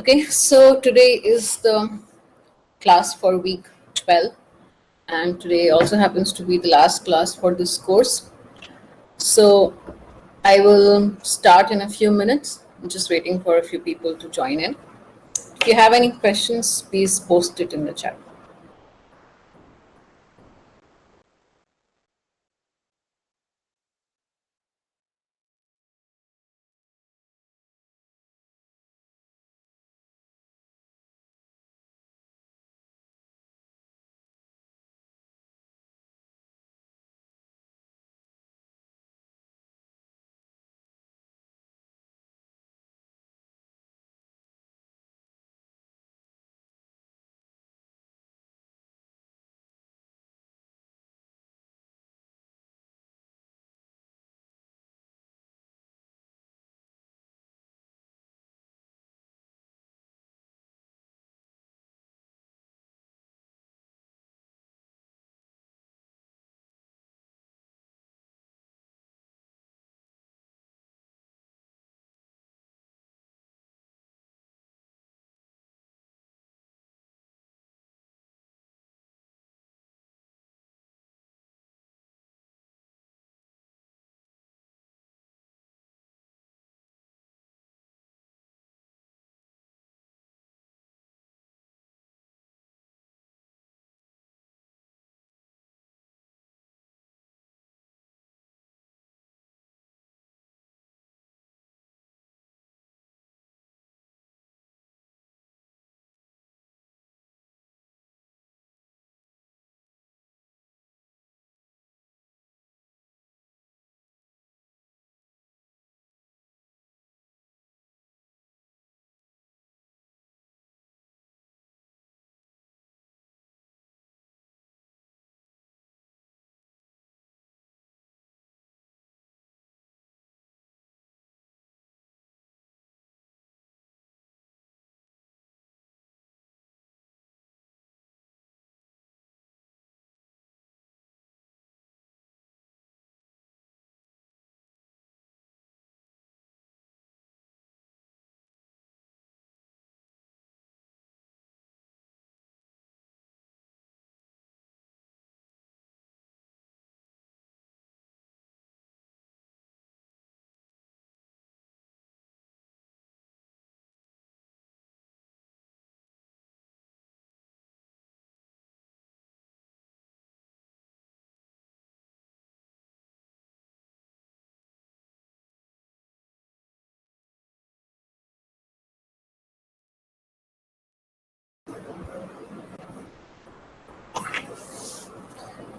Okay, so today is the class for week 12, and today also happens to be the last class for this course. So I will start in a few minutes. I'm just waiting for a few people to join in. If you have any questions, please post it in the chat.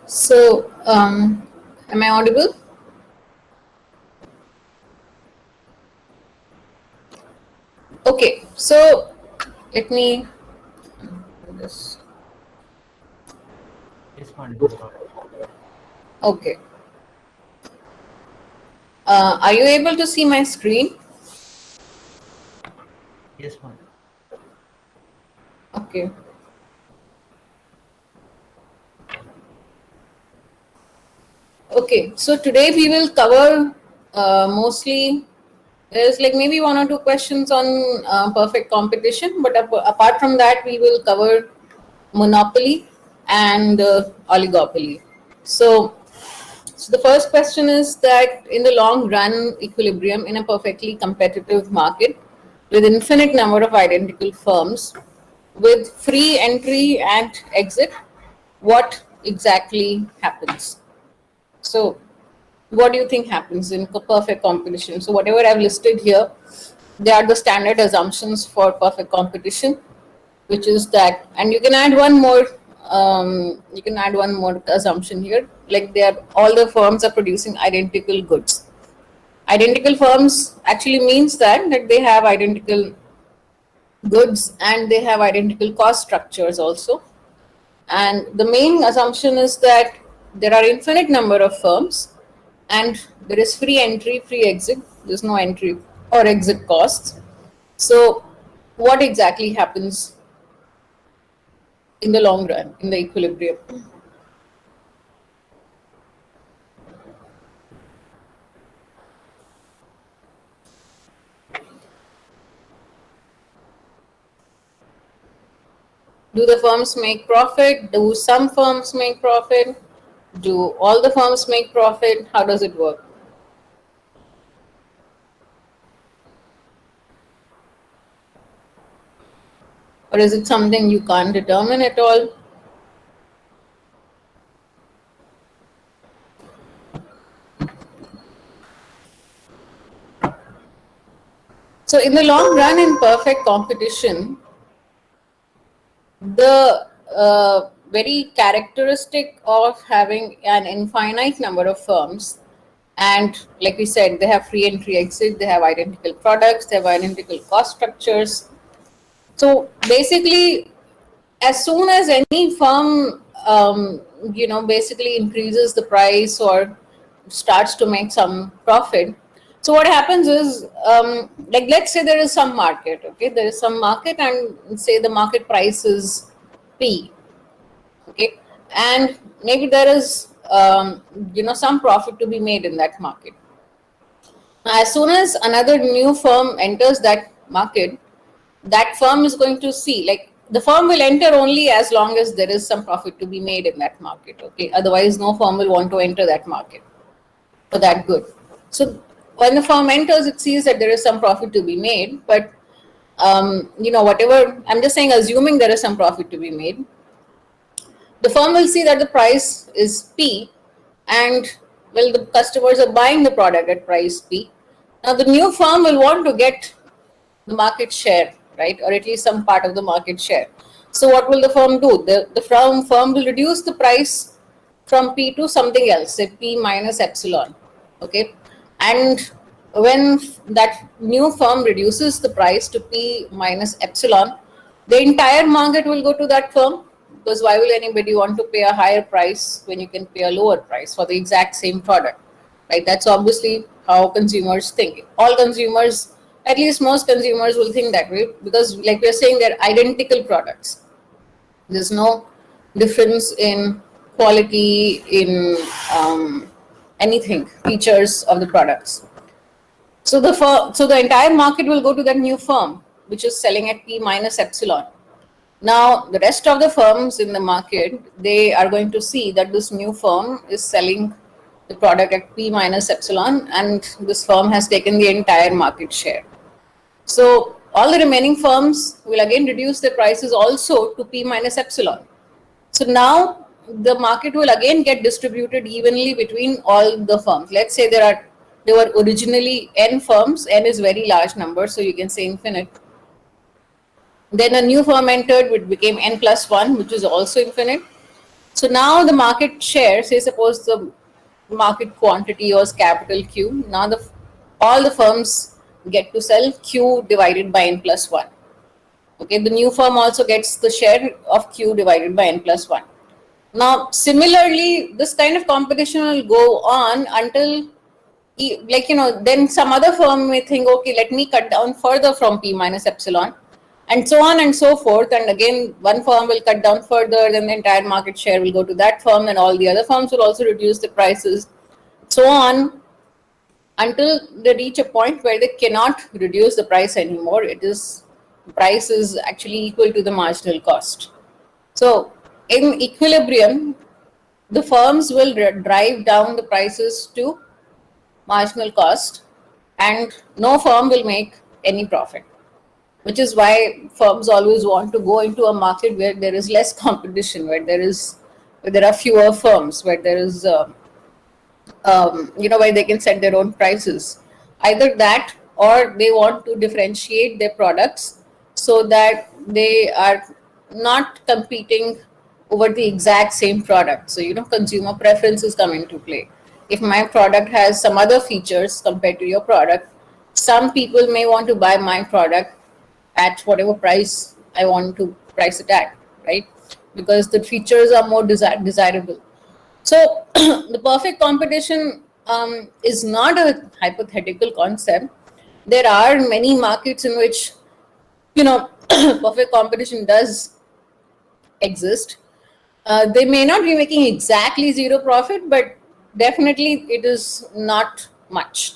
So, am I audible? Okay, so let me do this. Yes, ma'am, it is audible. Okay. Are you able to see my screen? Yes, ma'am. Okay. Okay, so today we will cover mostly there's like maybe one or two questions on perfect competition, but apart from that, we will cover monopoly and oligopoly. So, so the first question is that in the long run equilibrium in a perfectly competitive market with infinite number of identical firms with free entry and exit, what exactly happens? So, what do you think happens in perfect competition? So, whatever I've listed here, they are the standard assumptions for perfect competition, which is that, and you can add one more. You can add one more assumption here, like they are all the firms are producing identical goods. Identical firms actually means that they have identical goods and they have identical cost structures also. And the main assumption is that there are infinite number of firms and there is free entry, free exit. There's no entry or exit costs. So, what exactly happens in the long run in the equilibrium? Do the firms make profit? Do some firms make profit? Do all the firms make profit? How does it work? Or is it something you can't determine at all? So in the long run, in perfect competition, the very characteristic of having an infinite number of firms, and like we said, they have free entry exit, they have identical products, they have identical cost structures. So basically, as soon as any firm basically increases the price or starts to make some profit, so what happens is, like, let's say there is some market, okay, there is some market, and say the market price is P, okay, and maybe there is some profit to be made in that market. As soon as another new firm enters that market, that firm is going to see, like, the firm will enter only as long as there is some profit to be made in that market, okay, otherwise no firm will want to enter that market for that good. So when the firm enters, it sees that there is some profit to be made, but whatever, I'm just saying, assuming there is some profit to be made, the firm will see that the price is P, and well, the customers are buying the product at price P. Now the new firm will want to get the market share, right? Or at least some part of the market share. So what will the firm do? The firm will reduce the price from P to something else, say P minus epsilon. Okay. And when that new firm reduces the price to P minus epsilon, the entire market will go to that firm, because why will anybody want to pay a higher price when you can pay a lower price for the exact same product, right? That's obviously how consumers think. All consumers, at least most consumers, will think that way, because like we're saying, they're identical products. There's no difference in quality, in anything, features of the products. So the entire market will go to that new firm, which is selling at P minus epsilon. Now, the rest of the firms in the market, they are going to see that this new firm is selling the product at P minus epsilon, and this firm has taken the entire market share. So all the remaining firms will again reduce their prices also to P minus epsilon. So now the market will again get distributed evenly between all the firms. Let's say there were originally n firms. N is very large number, so you can say infinite. Then a new firm entered, which became n plus 1, which is also infinite. So now the market share, say suppose the market quantity was capital Q. Now all the firms get to sell Q divided by n plus 1. Okay, the new firm also gets the share of Q divided by n plus 1. Now, similarly, this kind of competition will go on until, then some other firm may think, okay, let me cut down further from P minus epsilon, and so on and so forth. And again, one firm will cut down further, then the entire market share will go to that firm, and all the other firms will also reduce the prices, so on, until they reach a point where they cannot reduce the price anymore. Price is actually equal to the marginal cost. So in equilibrium, the firms will drive down the prices to marginal cost, and no firm will make any profit, which is why firms always want to go into a market where there is less competition, where there are fewer firms, where there is where they can set their own prices. Either that, or they want to differentiate their products so that they are not competing over the exact same product. So, consumer preferences come into play. If my product has some other features compared to your product, some people may want to buy my product at whatever price I want to price it at, right? Because the features are more desirable. So the perfect competition is not a hypothetical concept. There are many markets in which, perfect competition does exist. They may not be making exactly zero profit, but definitely it is not much.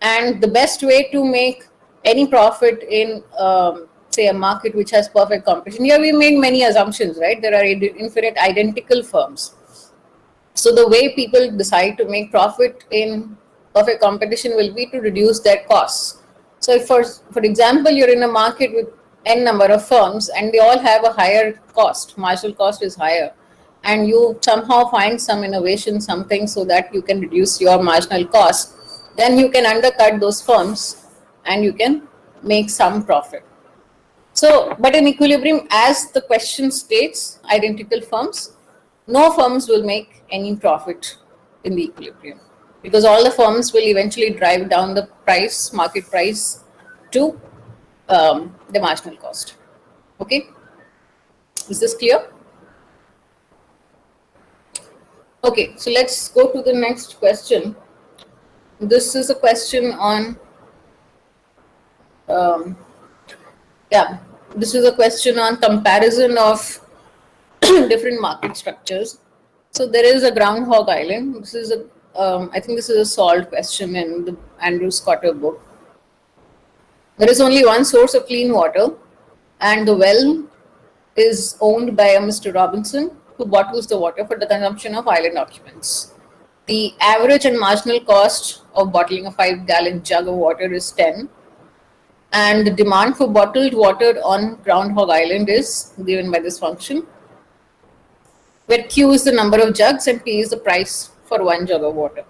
And the best way to make any profit in say a market which has perfect competition. Here we made many assumptions, right? There are infinite identical firms. So the way people decide to make profit in perfect competition will be to reduce their costs. So if for example, you're in a market with n number of firms and they all have a higher cost, marginal cost is higher, and you somehow find some innovation, something so that you can reduce your marginal cost, then you can undercut those firms and you can make some profit. So, but in equilibrium, as the question states, identical firms, no firms will make any profit in the equilibrium because all the firms will eventually drive down the price, market price, to the marginal cost. Okay, is this clear? Okay, so let's go to the next question. This is a question on, um, yeah, this is a question on comparison of different market structures. So there is a groundhog island. This is a, I think this is a solved question in the Andrew Scotter book. There is only one source of clean water, and the well is owned by a Mr. Robinson who bottles the water for the consumption of island occupants. The average and marginal cost of bottling a 5-gallon jug of water is 10, and the demand for bottled water on Groundhog Island is given by this function, where Q is the number of jugs and P is the price for one jug of water.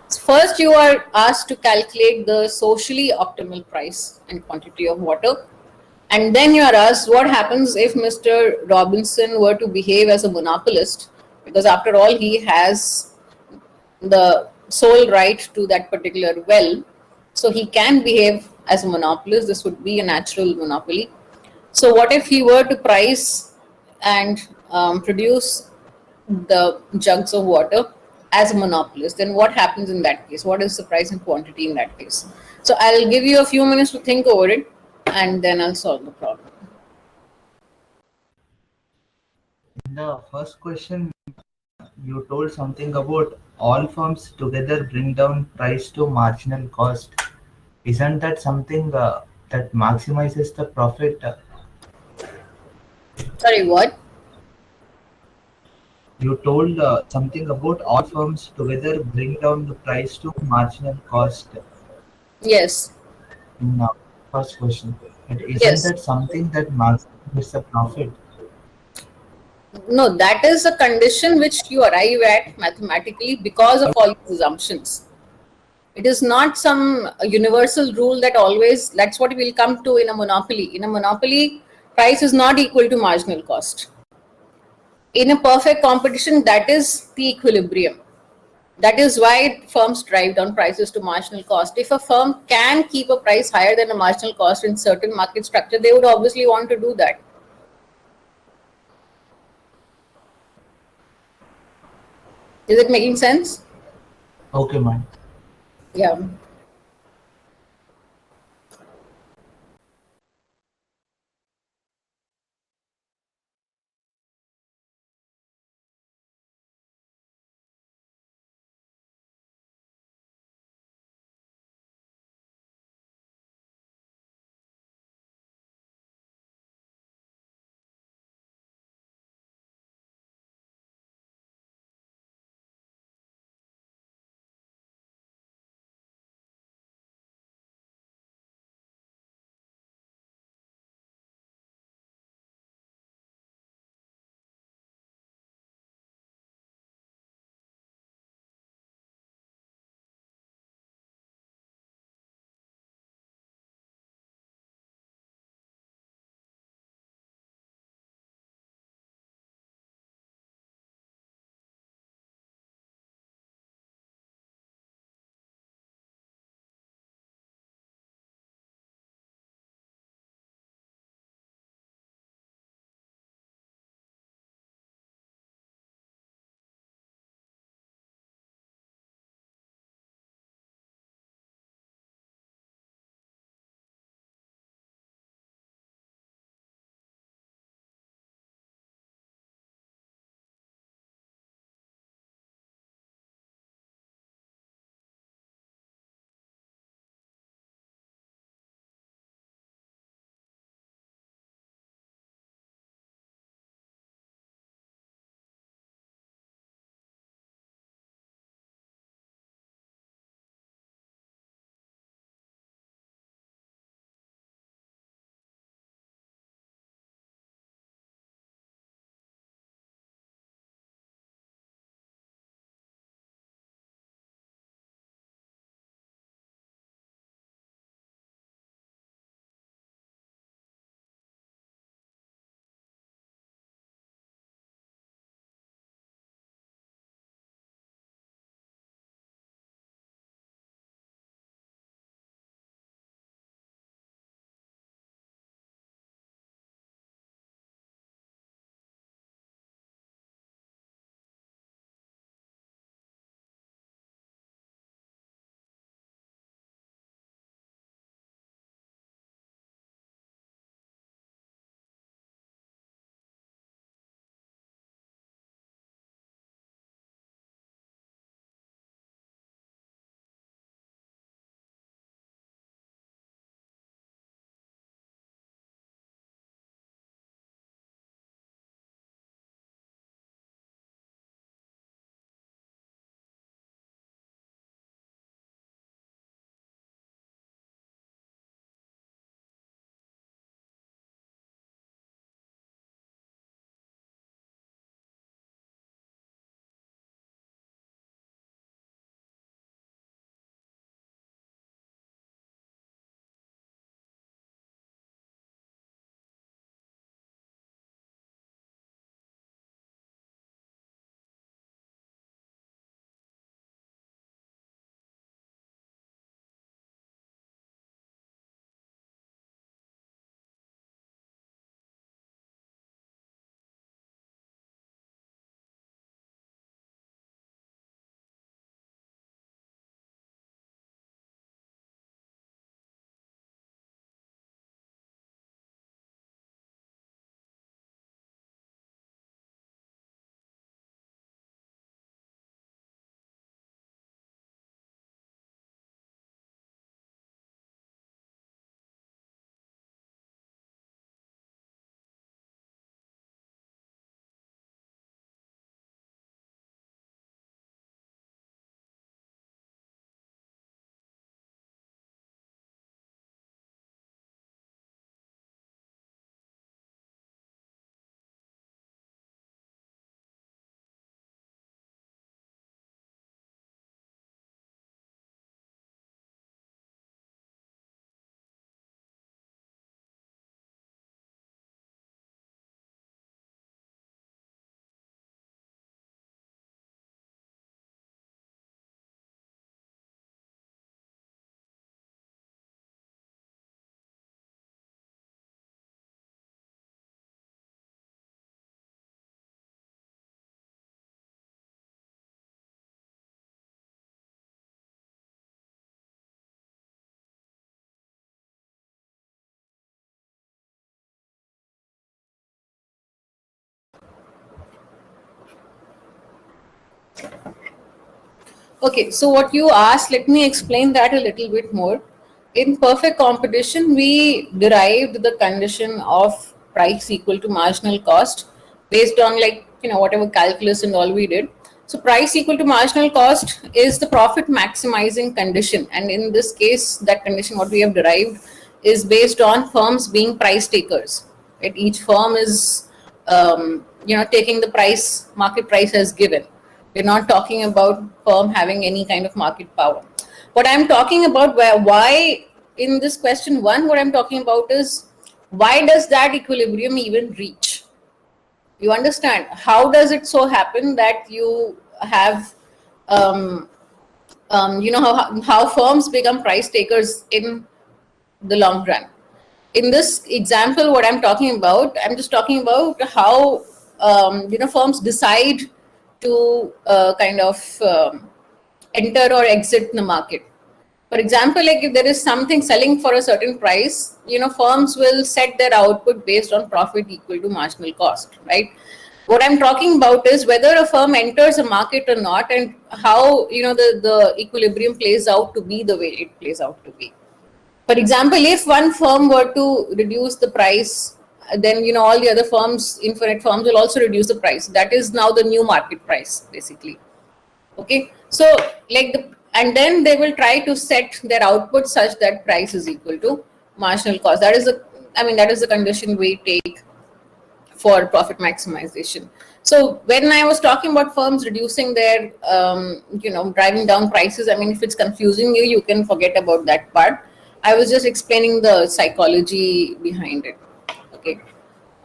So first, you are asked to calculate the socially optimal price and quantity of water. And then you are asked what happens if Mr. Robinson were to behave as a monopolist, because after all, he has the sole right to that particular well. So he can behave as a monopolist. This would be a natural monopoly. So what if he were to price and produce the jugs of water as a monopolist? Then what happens in that case? What is the price and quantity in that case? So I'll give you a few minutes to think over it and then I'll solve the problem. In the first question, you told something about all firms together bring down price to marginal cost. Isn't that something that maximizes the profit? Sorry, what? You told something about all firms together bring down the price to marginal cost Yes. in first question. But isn't Yes. that something that maximizes the profit? No, that is a condition which you arrive at mathematically because of all these assumptions. It is not some universal rule that always, that's what we'll come to in a monopoly. In a monopoly, price is not equal to marginal cost. In a perfect competition, that is the equilibrium. That is why firms drive down prices to marginal cost. If a firm can keep a price higher than a marginal cost in certain market structure, they would obviously want to do that. Is it making sense? Okay, man. Yeah. Okay, so what you asked, let me explain that a little bit more. In perfect competition, we derived the condition of price equal to marginal cost based on, like, whatever calculus and all we did. So price equal to marginal cost is the profit maximizing condition. And in this case, that condition, what we have derived, is based on firms being price takers. Right? Each firm is, taking the price, market price as given. We're not talking about firm having any kind of market power. What I'm talking about, why in this question one, what I'm talking about is, why does that equilibrium even reach? You understand? How does it so happen that you have, how firms become price takers in the long run? In this example, what I'm talking about, I'm just talking about how firms decide to kind of enter or exit the market. For example, like if there is something selling for a certain price, firms will set their output based on profit equal to marginal cost, right? What I'm talking about is whether a firm enters a market or not, and how the equilibrium plays out to be the way it plays out to be. For example, if one firm were to reduce the price, then all the other firms, infinite firms, will also reduce the price. That is now the new market price, basically. Okay, so and then they will try to set their output such that price is equal to marginal cost. That is the condition we take for profit maximization. So when I was talking about firms reducing their, driving down prices, if it's confusing you, you can forget about that part. I was just explaining the psychology behind it. Okay.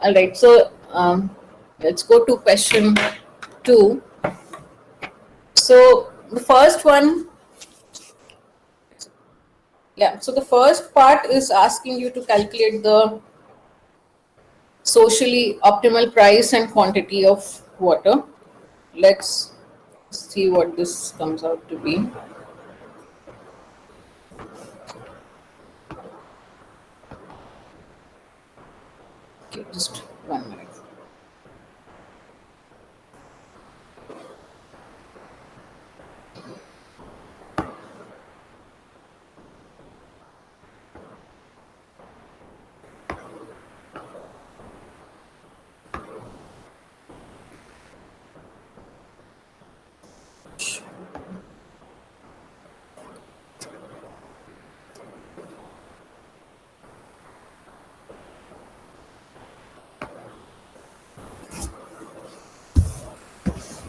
All right. So let's go to question 2. So the first one, so the first part is asking you to calculate the socially optimal price and quantity of water. Let's see what this comes out to be. Okay, just 1 minute.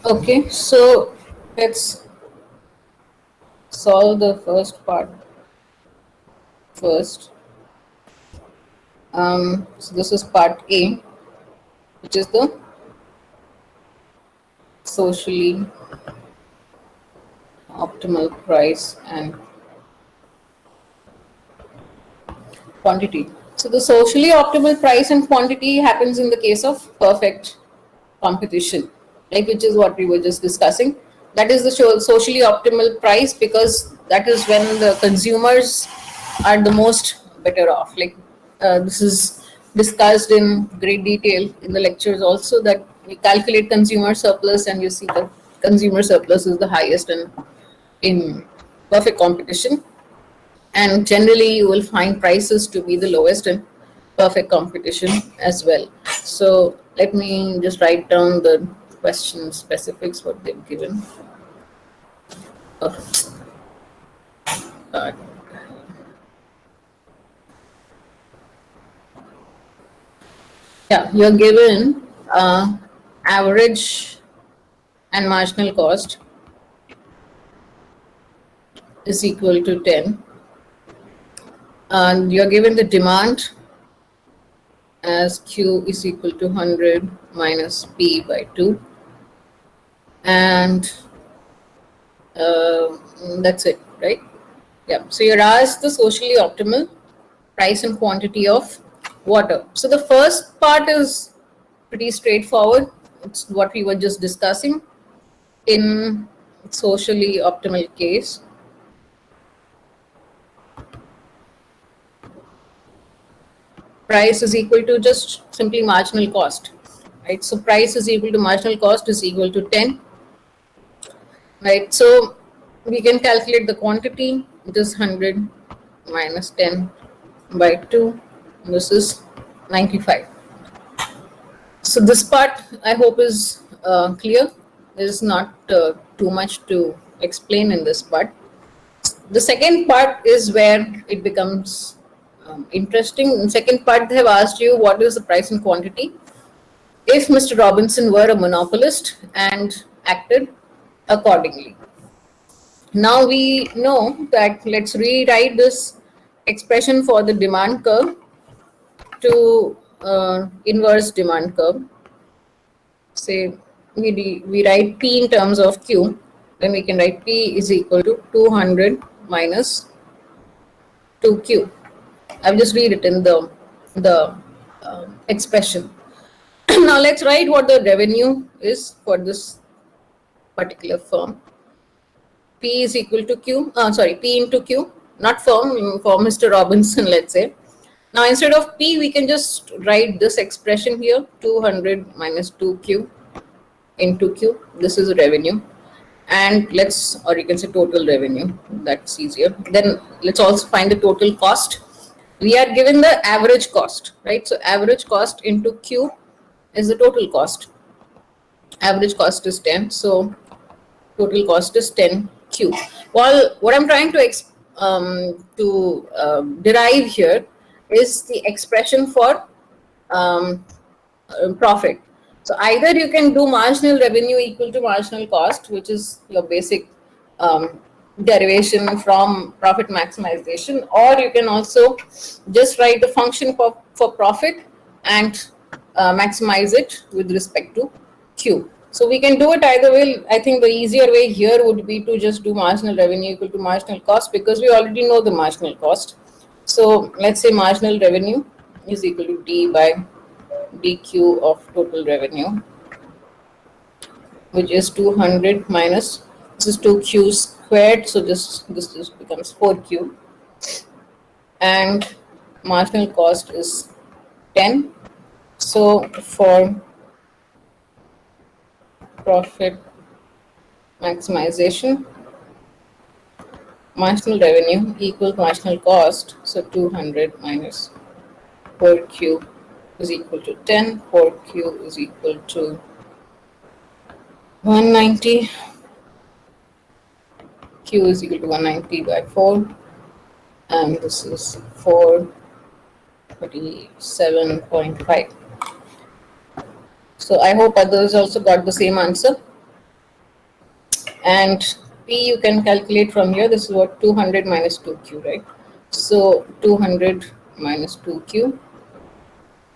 Okay, so let's solve the first part first. So this is part A, which is the socially optimal price and quantity. So the socially optimal price and quantity happens in the case of perfect competition, like, which is what we were just discussing. That is the socially optimal price, because that is when the consumers are the most better off. Like this is discussed in great detail in the lectures also, that we calculate consumer surplus and you see the consumer surplus is the highest in perfect competition, and generally you will find prices to be the lowest in perfect competition as well. So let me just write down the question specifics what they've given. Yeah, you're given average and marginal cost is equal to 10, and you're given the demand as Q is equal to 100 minus P by 2, and that's it, right? Yeah, so you're asked the socially optimal price and quantity of water. So the first part is pretty straightforward. It's what we were just discussing in socially optimal case. Price is equal to just simply marginal cost, right? So price is equal to marginal cost is equal to 10. right? So we can calculate the quantity. It is 100 minus 10 by 2. This is 95. So this part I hope is clear. There is not too much to explain in this part. The second part is where it becomes interesting. In second part, they have asked you what is the price and quantity if Mr. Robinson were a monopolist and acted accordingly. Now we know that let's rewrite this expression for the demand curve to inverse demand curve. Say we write P in terms of Q, then we can write P is equal to 200 minus 2Q. I've just rewritten the expression. Now let's write what the revenue is for this particular firm. P is equal to Q, P into Q, not firm, for Mr. Robinson, let's say. Now instead of P, we can just write this expression here, 200 minus 2Q into Q. This is revenue. And or you can say total revenue, that's easier. Then let's also find the total cost. We are given the average cost, right? So average cost into Q is the total cost. Average cost is 10, so total cost is 10Q. Well, what I'm trying to derive here is the expression for profit. So either you can do marginal revenue equal to marginal cost, which is your basic derivation from profit maximization, or you can also just write the function for profit and maximize it with respect to Q. So we can do it either way. I think the easier way here would be to just do marginal revenue equal to marginal cost, because we already know the marginal cost. So let's say marginal revenue is equal to D by dq of total revenue, which is 200 minus, this is 2q squared, so this just becomes 4q, and marginal cost is 10. So for profit maximization, marginal revenue equals marginal cost, so 200 minus 4q is equal to 10, 4q is equal to 190, q is equal to 190 by 4, and this is 447.5. So I hope others also got the same answer. And P you can calculate from here. This is what 200 minus 2q, right? So 200 minus 2q,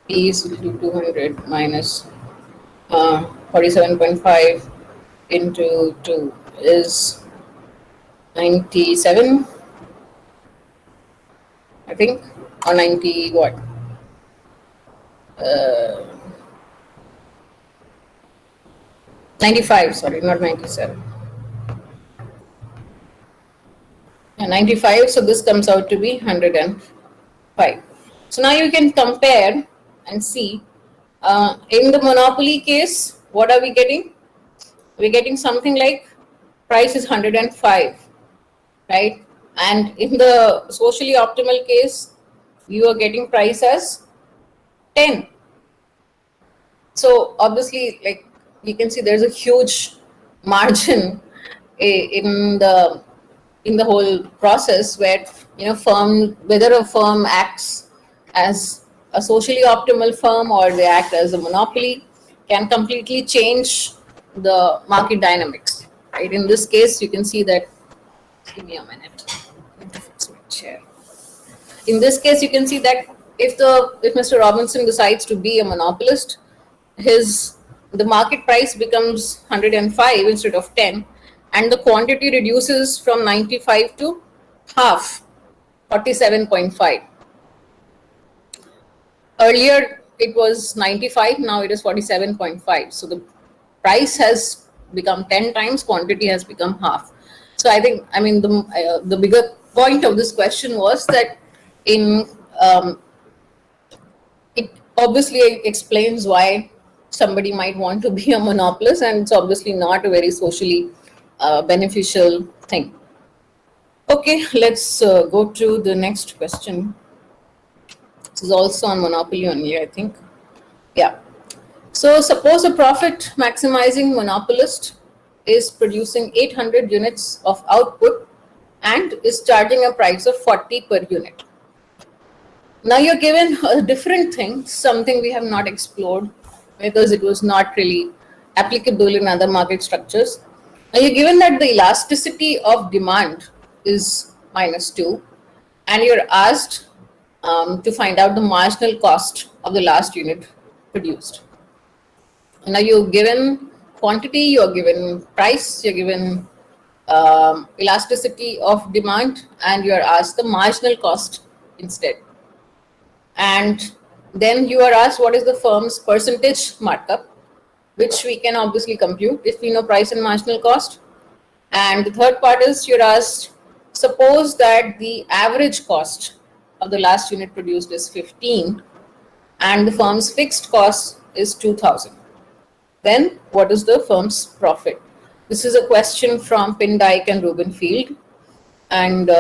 P is equal to 200 minus 47.5 into 2 is 97, I think, or 90 what? 95, sorry, not 97. Yeah, 95, so this comes out to be 105. So now you can compare and see, in the monopoly case, what are we getting? We're getting something like price is 105, right? And in the socially optimal case, you are getting price as 10. So obviously, like you can see, there's a huge margin in the whole process, where whether a firm acts as a socially optimal firm or they act as a monopoly, can completely change the market dynamics, right? In this case, you can see that. Give me a minute. I need to fix my chair. In this case, you can see that if Mr. Robinson decides to be a monopolist, the market price becomes 105 instead of 10, and the quantity reduces from 95 to half, 47.5. Earlier it was 95, now it is 47.5. So the price has become 10 times, quantity has become half. So the bigger point of this question was that it obviously explains why somebody might want to be a monopolist, and it's obviously not a very socially beneficial thing. Okay, let's go to the next question. This is also on monopoly only, I think. Yeah. So suppose a profit maximizing monopolist is producing 800 units of output and is charging a price of 40 per unit. Now you're given a different thing, something we have not explored because it was not really applicable in other market structures. Now you're given that the elasticity of demand is -2, and you're asked to find out the marginal cost of the last unit produced. Now you're given quantity, you're given price, you're given elasticity of demand, and you're asked the marginal cost instead. And then you are asked what is the firm's percentage markup, which we can obviously compute if we know price and marginal cost. And the third part is you're asked, suppose that the average cost of the last unit produced is 15 and the firm's fixed cost is 2000. Then what is the firm's profit? This is a question from Pindyke and Rubenfield. And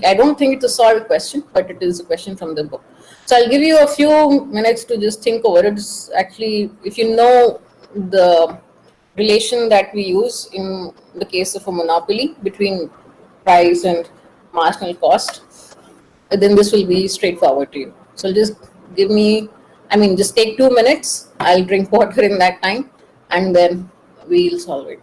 I don't think it's a solved question, but it is a question from the book. So I'll give you a few minutes to just think over it. It's actually, if you know the relation that we use in the case of a monopoly between price and marginal cost, then this will be straightforward to you. So just just take 2 minutes. I'll drink water in that time and then we'll solve it.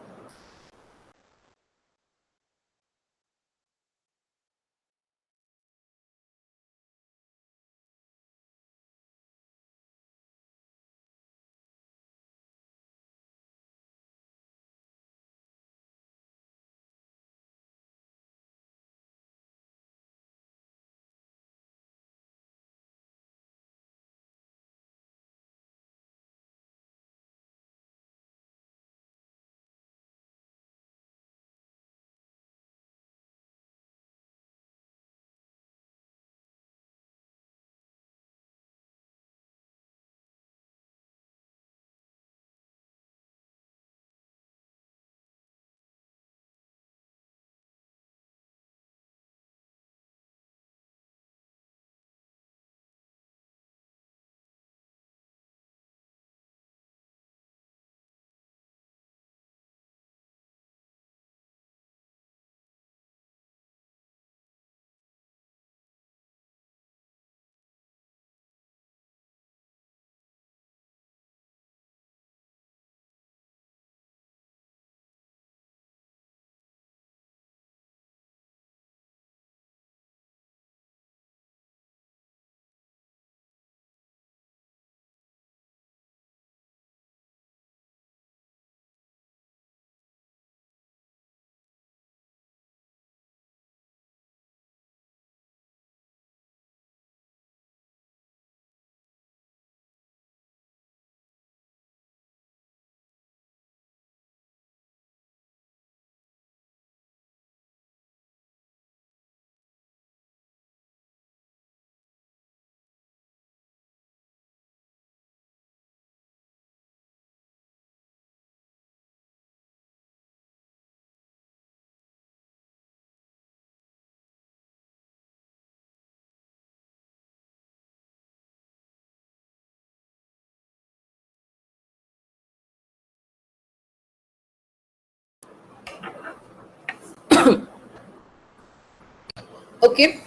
Okay.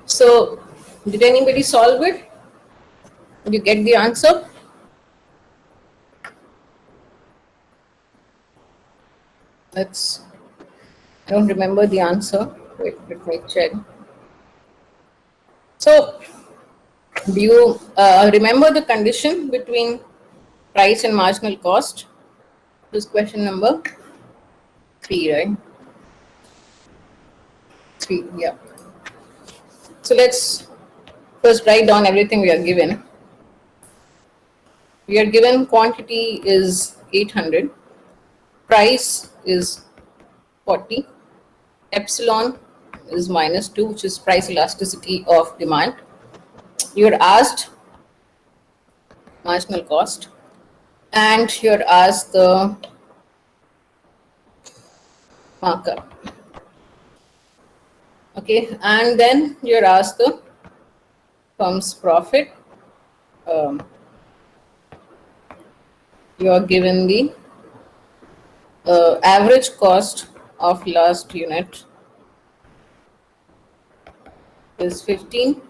So did anybody solve it? Did you get the answer? I don't remember the answer. Wait, let me check. So, do you remember the condition between price and marginal cost? This is question number 3, right? 3, yeah. So let's first write down everything we are given. We are given quantity is 800, price is 40, epsilon is -2, which is price elasticity of demand. You're asked marginal cost, and you're asked the markup. Okay, and then you're asked the firm's profit. You are given the average cost of last unit is 15,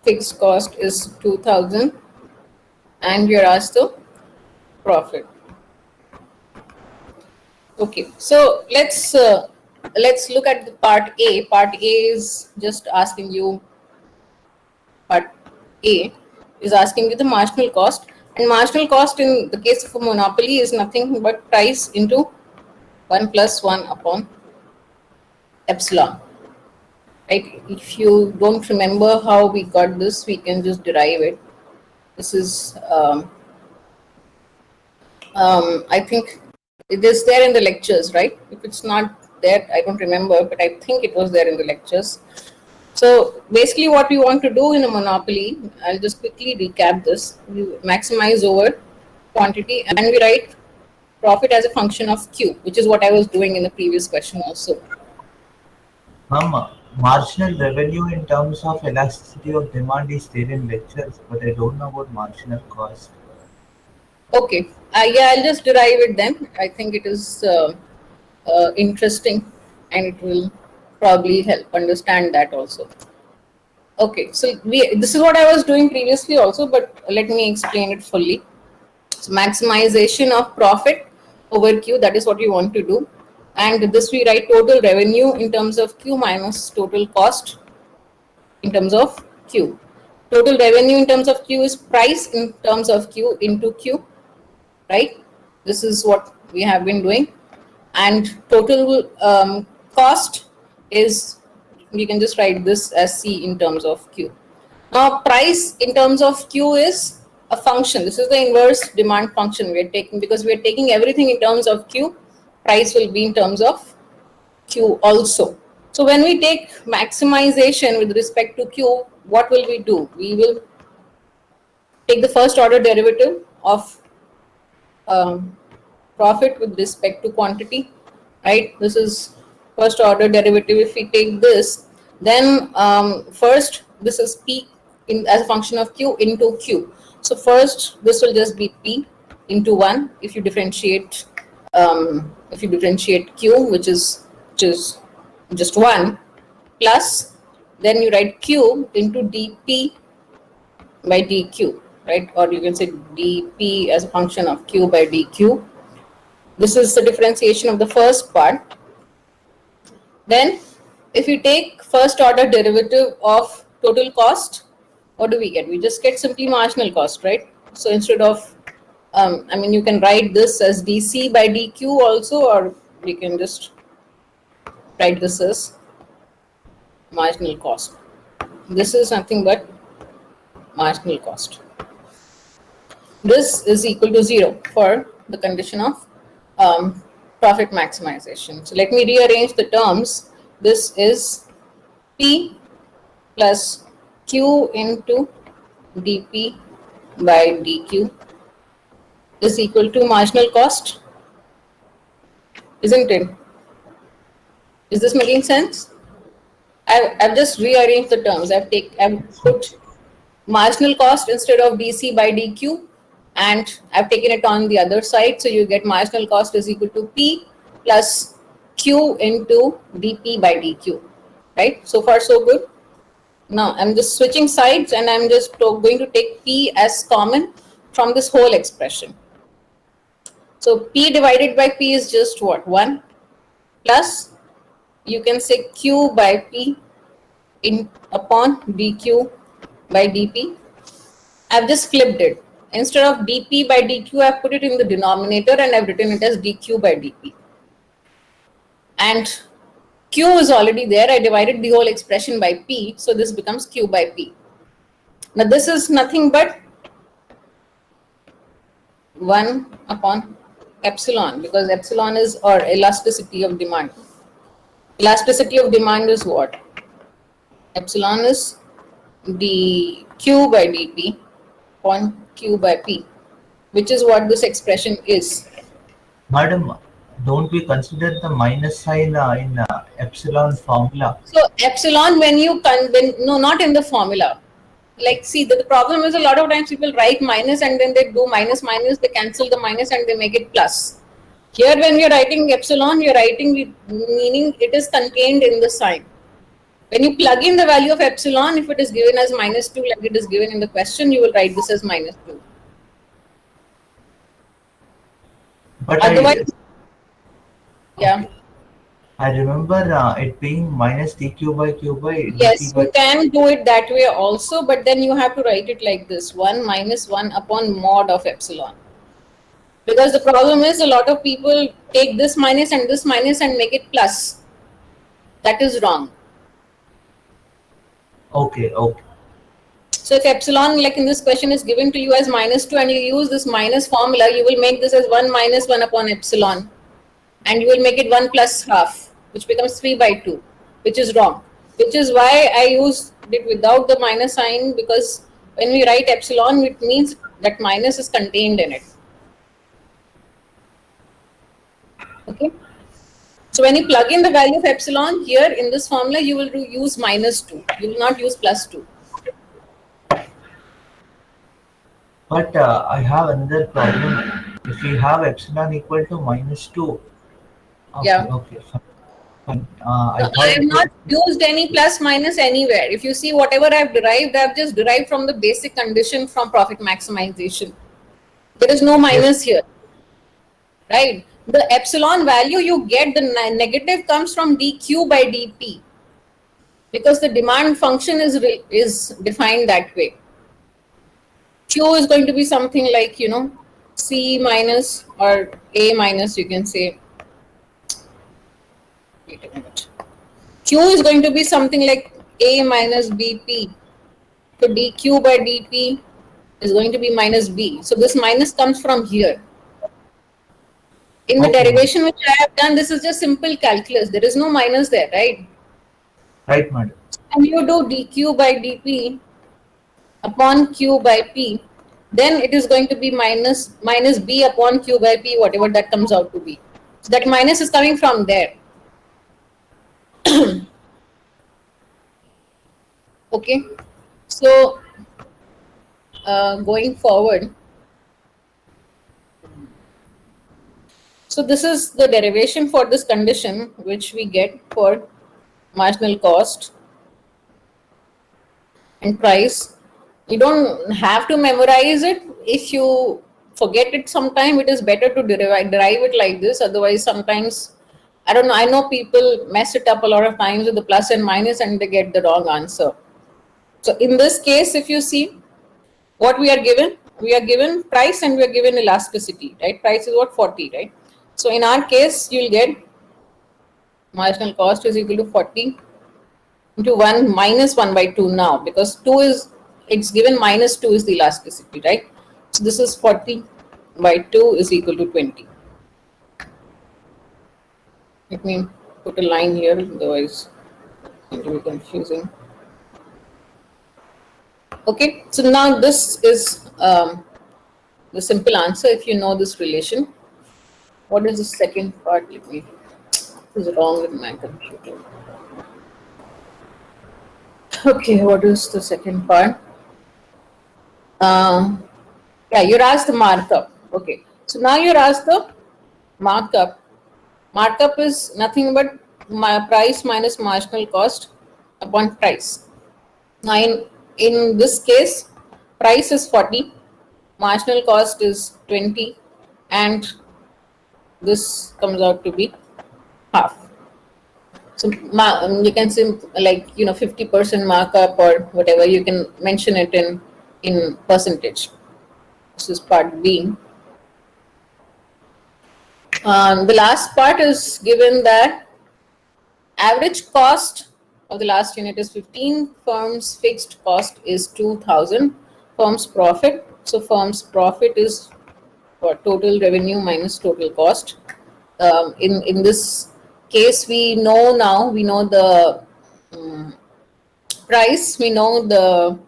fixed cost is 2000, and you're asked the profit. Okay, so let's look at the part A. Part A is just asking you. Part A is asking you the marginal cost, and marginal cost in the case of a monopoly is nothing but price into 1 plus 1 upon epsilon. Right? If you don't remember how we got this, we can just derive it. This is, I think it is there in the lectures, right? If it's not there, I don't remember, but I think it was there in the lectures. So basically what we want to do in a monopoly, I'll just quickly recap this. We maximize over quantity and we write profit as a function of Q, which is what I was doing in the previous question also. Marginal revenue in terms of elasticity of demand is there in lectures, but I don't know about marginal cost. Okay, yeah, I'll just derive it then. I think it is interesting and it will probably help understand that also. Okay, so this is what I was doing previously also, but let me explain it fully. So maximization of profit over Q, that is what you want to do. And this we write total revenue in terms of Q minus total cost in terms of Q. Total revenue in terms of Q is price in terms of Q into Q, right? This is what we have been doing. And total cost is, we can just write this as C in terms of Q. Now price in terms of Q is a function. This is the inverse demand function we are taking, because we are taking everything in terms of Q. Price will be in terms of Q also. So when we take maximization with respect to Q, what will we do? We will take the first order derivative of profit with respect to quantity, right? This is first order derivative. If we take this, then first this is P in as a function of Q into Q. So first this will just be P into 1 if you differentiate Q, which is just 1, plus then you write Q into dP by dQ, right? Or you can say dP as a function of Q by dQ. This is the differentiation of the first part. Then if you take first order derivative of total cost, what do we get? We just get simply marginal cost, right? So instead of, I mean, you can write this as dC by dQ also, or we can just write this as marginal cost. This is nothing but marginal cost. This is equal to 0 for the condition of profit maximization. So let me rearrange the terms. This is P plus Q into dP by dQ is equal to marginal cost, isn't it? Is this making sense? I've just rearranged the terms. I've put marginal cost instead of dC by dQ, and I've taken it on the other side. So you get marginal cost is equal to P plus Q into dP by dQ, right? So far so good. Now I'm just switching sides and I'm just going to take P as common from this whole expression. So P divided by P is just what? 1 plus, you can say Q by P in upon dQ by dP. I've just flipped it. Instead of dP by dQ, I've put it in the denominator and I've written it as dQ by dP. And Q is already there. I divided the whole expression by P, so this becomes Q by P. Now this is nothing but 1 upon epsilon, because epsilon is, or elasticity of demand. Elasticity of demand is what? Epsilon is dQ by dP upon Q by P, which is what this expression is. Madam, don't we consider the minus sign in epsilon formula? So epsilon, when you no, not in the formula. Like, see, the problem is a lot of times people write minus and then they do minus minus, they cancel the minus and they make it plus. Here, when you're writing epsilon, you're writing it, meaning it is contained in the sign. When you plug in the value of epsilon, if it is given as -2, like it is given in the question, you will write this as -2. But Otherwise, yeah. I remember it being minus dq by q by dt Yes, by. you can do it that way also, but then you have to write it like this: 1 minus 1 upon mod of epsilon. Because the problem is a lot of people take this minus and make it plus. That is wrong. Okay, okay. So if epsilon, like in this question, is given to you as -2 and you use this minus formula, you will make this as 1 minus 1 upon epsilon. And you will make it 1 plus half, which becomes 3 by 2, which is wrong. Which is why I used it without the minus sign, because when we write epsilon, it means that minus is contained in it. Okay. So when you plug in the value of epsilon here in this formula, you will use -2. You will not use +2. But I have another problem. If we have epsilon equal to -2, okay, Yeah. okay, fine. I So I thought have it was not used any plus minus anywhere. If you see whatever I've derived, I've just derived from the basic condition from profit maximization. There is no minus here, right? The epsilon value you get, the negative comes from dq by dp, because the demand function is defined that way. Q is going to be something like, C minus or A minus, you can say. Wait a minute. Q is going to be something like A minus BP. So dq by dp is going to be minus B. So this minus comes from here. In the okay, derivation which I have done, this is just simple calculus. There is no minus there, right? right, madam. And you do dq by dp upon q by p, then it is going to be minus b upon q by p, whatever that comes out to be. So that minus is coming from there. Okay. So going forward, so this is the derivation for this condition which we get for marginal cost and price. You don't have to memorize it. If you forget it sometime, it is better to derive it like this. Otherwise, sometimes, I don't know, I know people mess it up a lot of times with the plus and minus and they get the wrong answer. So in this case, if you see what we are given price and we are given elasticity, right? Price is what, 40, right? So in our case, you'll get marginal cost is equal to 40 into 1 minus 1 by 2 now, because 2 is, it's given -2 is the elasticity, right? So this is 40 by 2 is equal to 20. Let me put a line here, otherwise it will be confusing. Okay, so now this is the simple answer if you know this relation. What is the second part? Let me, what is wrong with my computer? Okay, what is the second part? Yeah, you're asked the markup. Okay, so now you're asked the markup. Markup is nothing but my price minus marginal cost upon price. Now in this case, price is 40, marginal cost is 20, and this comes out to be half. So you can say like 50% markup or whatever, you can mention it in percentage. This is part B. The last part is given that average cost of the last unit is 15, firm's fixed cost is 2000, firm's profit. So firm's profit is for total revenue minus total cost. In this case, we know the price, we know the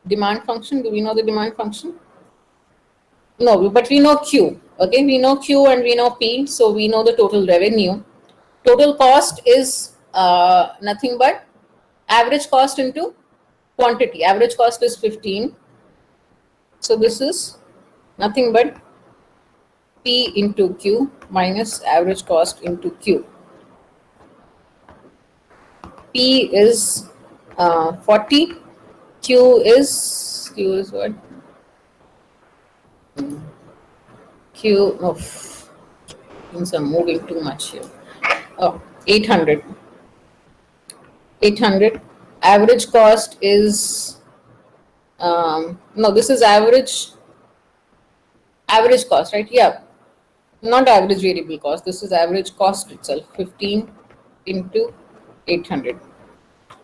demand function. Do we know the demand function? No, but we know Q. Okay, we know Q and we know P, so we know the total revenue. Total cost is nothing but average cost into quantity. Average cost is 15. So this is nothing but P into Q minus average cost into Q. P is 40. Q is what? Q of things are moving too much here. Oh, 800. 800. Average cost is no, this is average cost, right? Yeah, not average variable cost. This is average cost itself. 15 into 800.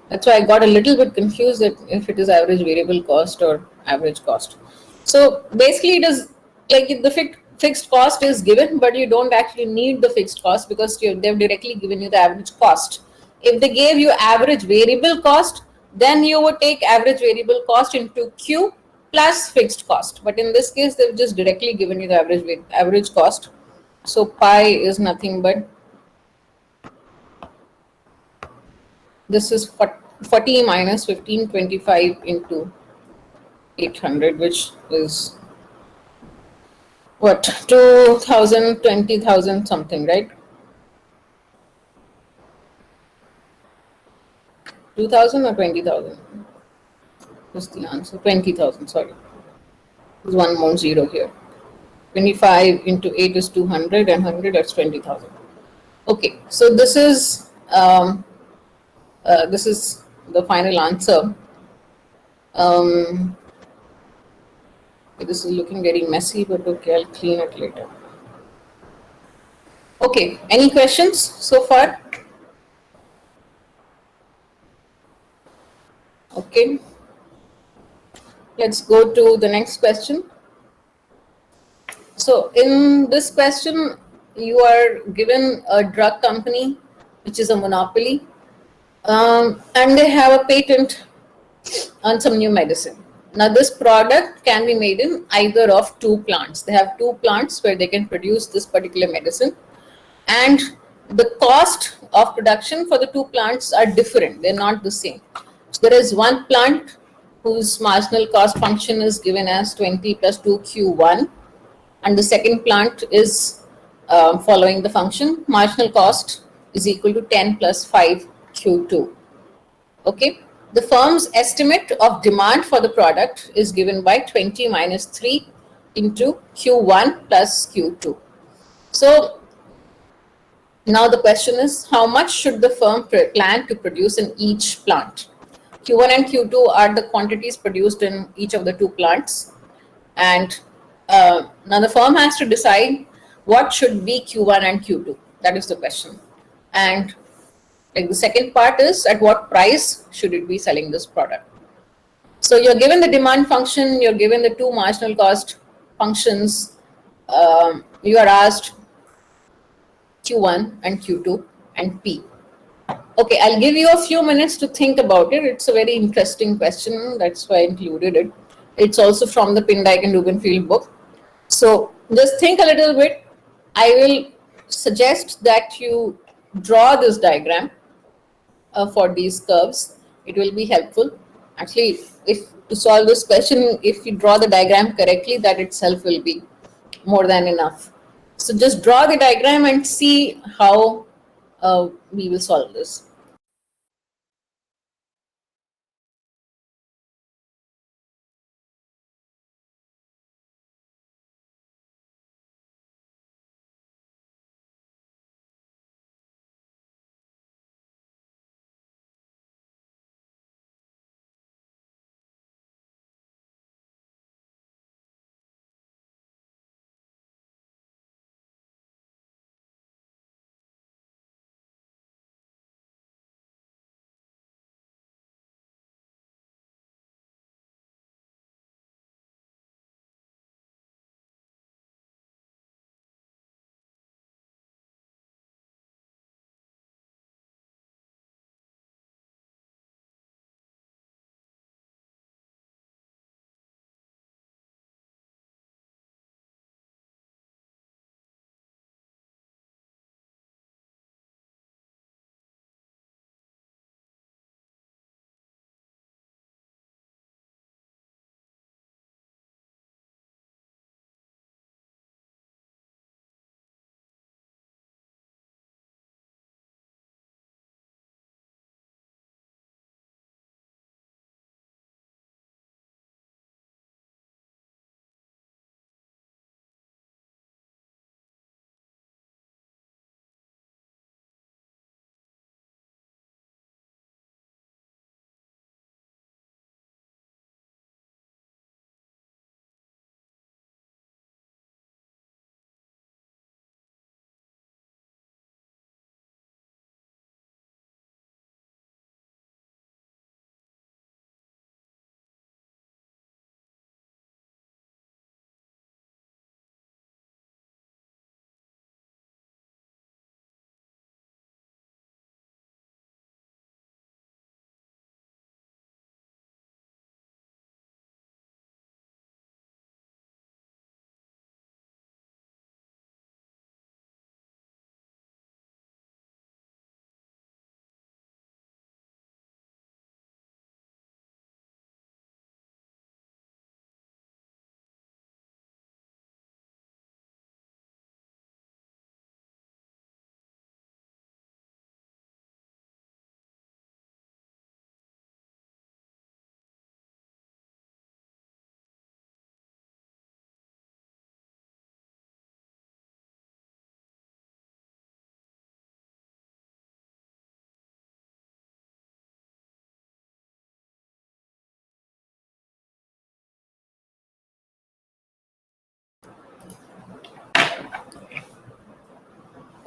That's why I got a little bit confused that if it is average variable cost or average cost. So basically, it is like the fixed cost is given, but you don't actually need the fixed cost because they've directly given you the average cost. If they gave you average variable cost, then you would take average variable cost into Q plus fixed cost. But in this case, they've just directly given you the average cost. So pi is nothing but this is 40 minus 1525 into 800, which is what, 2000, 20,000 something, right? 2000 or 20,000? What's the answer? 20,000, sorry. There's one more zero here. 25 into 8 is 200 and 100, that's 20,000. Okay, so this is the final answer. This is looking very messy, but okay, I'll clean it later. Okay, any questions so far? Okay, let's go to the next question. So in this question, you are given a drug company, which is a monopoly, and they have a patent on some new medicine. Now, this product can be made in either of two plants. They have two plants where they can produce this particular medicine, and the cost of production for the two plants are different. They're not the same. So there is one plant whose marginal cost function is given as 20 plus 2q1, and the second plant is following the function marginal cost is equal to 10 plus 5q2. Okay, the firm's estimate of demand for the product is given by 20 minus 3 into q1 plus q2. So now the question is, how much should the firm plan to produce in each plant? Q1 and Q2 are the quantities produced in each of the two plants, and now the firm has to decide what should be Q1 and Q2. That is the question. And like the second part is, at what price should it be selling this product? So you're given the demand function, you're given the two marginal cost functions. You are asked Q1 and Q2 and P. Okay, I'll give you a few minutes to think about it. It's a very interesting question. That's why I included it. It's also from the Pindike and Rubenfield book. So just think a little bit. I will suggest that you draw this diagram for these curves. It will be helpful. Actually, if to solve this question, if you draw the diagram correctly, that itself will be more than enough. So just draw the diagram and see how we will solve this.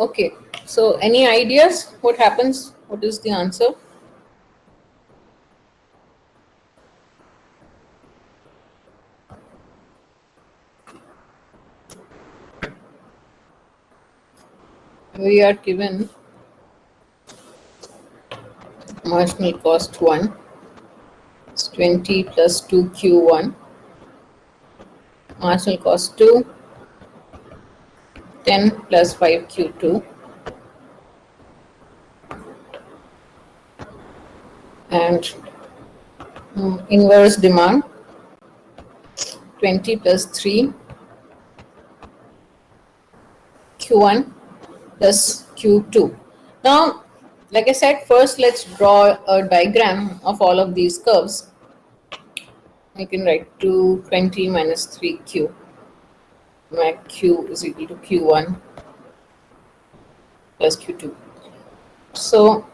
Okay, so any ideas? What happens? What is the answer? We are given marginal cost 1 is 20 plus 2q1, marginal cost 2 10 plus 5q2, and inverse demand 20 plus 3 q1 plus q2. Now, like I said, first let's draw a diagram of all of these curves. I can write 220 minus 3q. My q is equal to q1 plus q2. So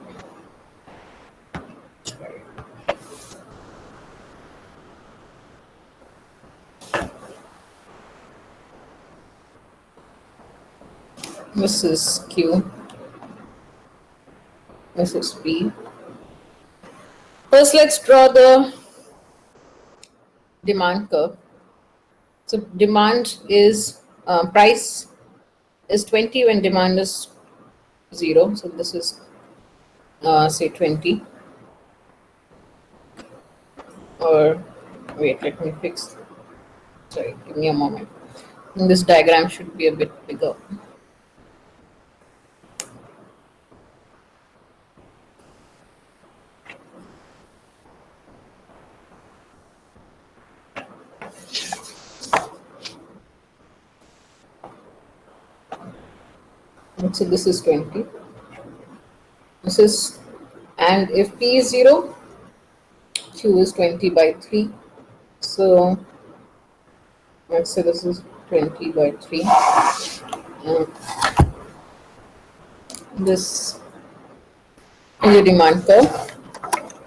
this is q, this is p. First, let's draw the demand curve. So demand is price is 20 when demand is 0. So this is say 20, or wait, let me fix. Sorry, give me a moment. And this diagram should be a bit bigger. So this is 20. This is, and if p is 0, q is 20 by 3. So let's say this is 20 by 3. And this is the demand curve.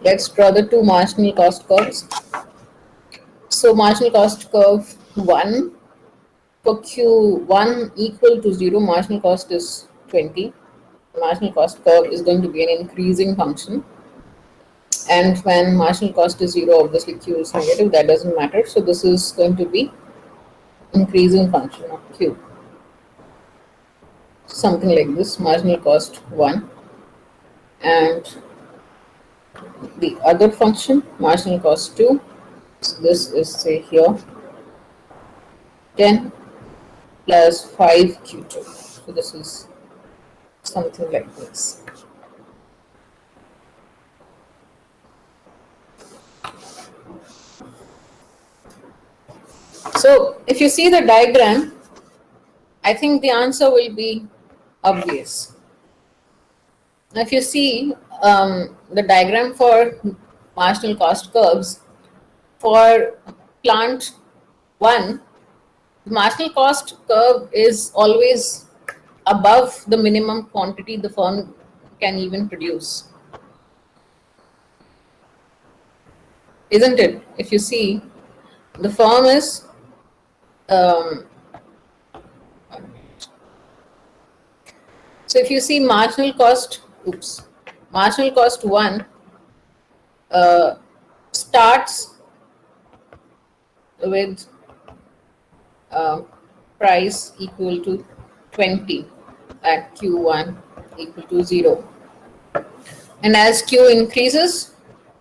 Let's draw the two marginal cost curves. So marginal cost curve 1, for q1 equal to 0, marginal cost is 20. The marginal cost curve is going to be an increasing function. And when marginal cost is 0, obviously q is negative, that doesn't matter. So this is going to be increasing function of q. Something like this, marginal cost 1. And the other function, marginal cost 2. So this is, say, here, 10 plus 5q2. So this is something like this. So if you see the diagram, I think the answer will be obvious. Now if you see the diagram for marginal cost curves, for plant 1, the marginal cost curve is always above the minimum quantity the firm can even produce. Isn't it? If you see, the firm is so if you see marginal cost 1 starts with price equal to 20 at q1 equal to 0. And as q increases,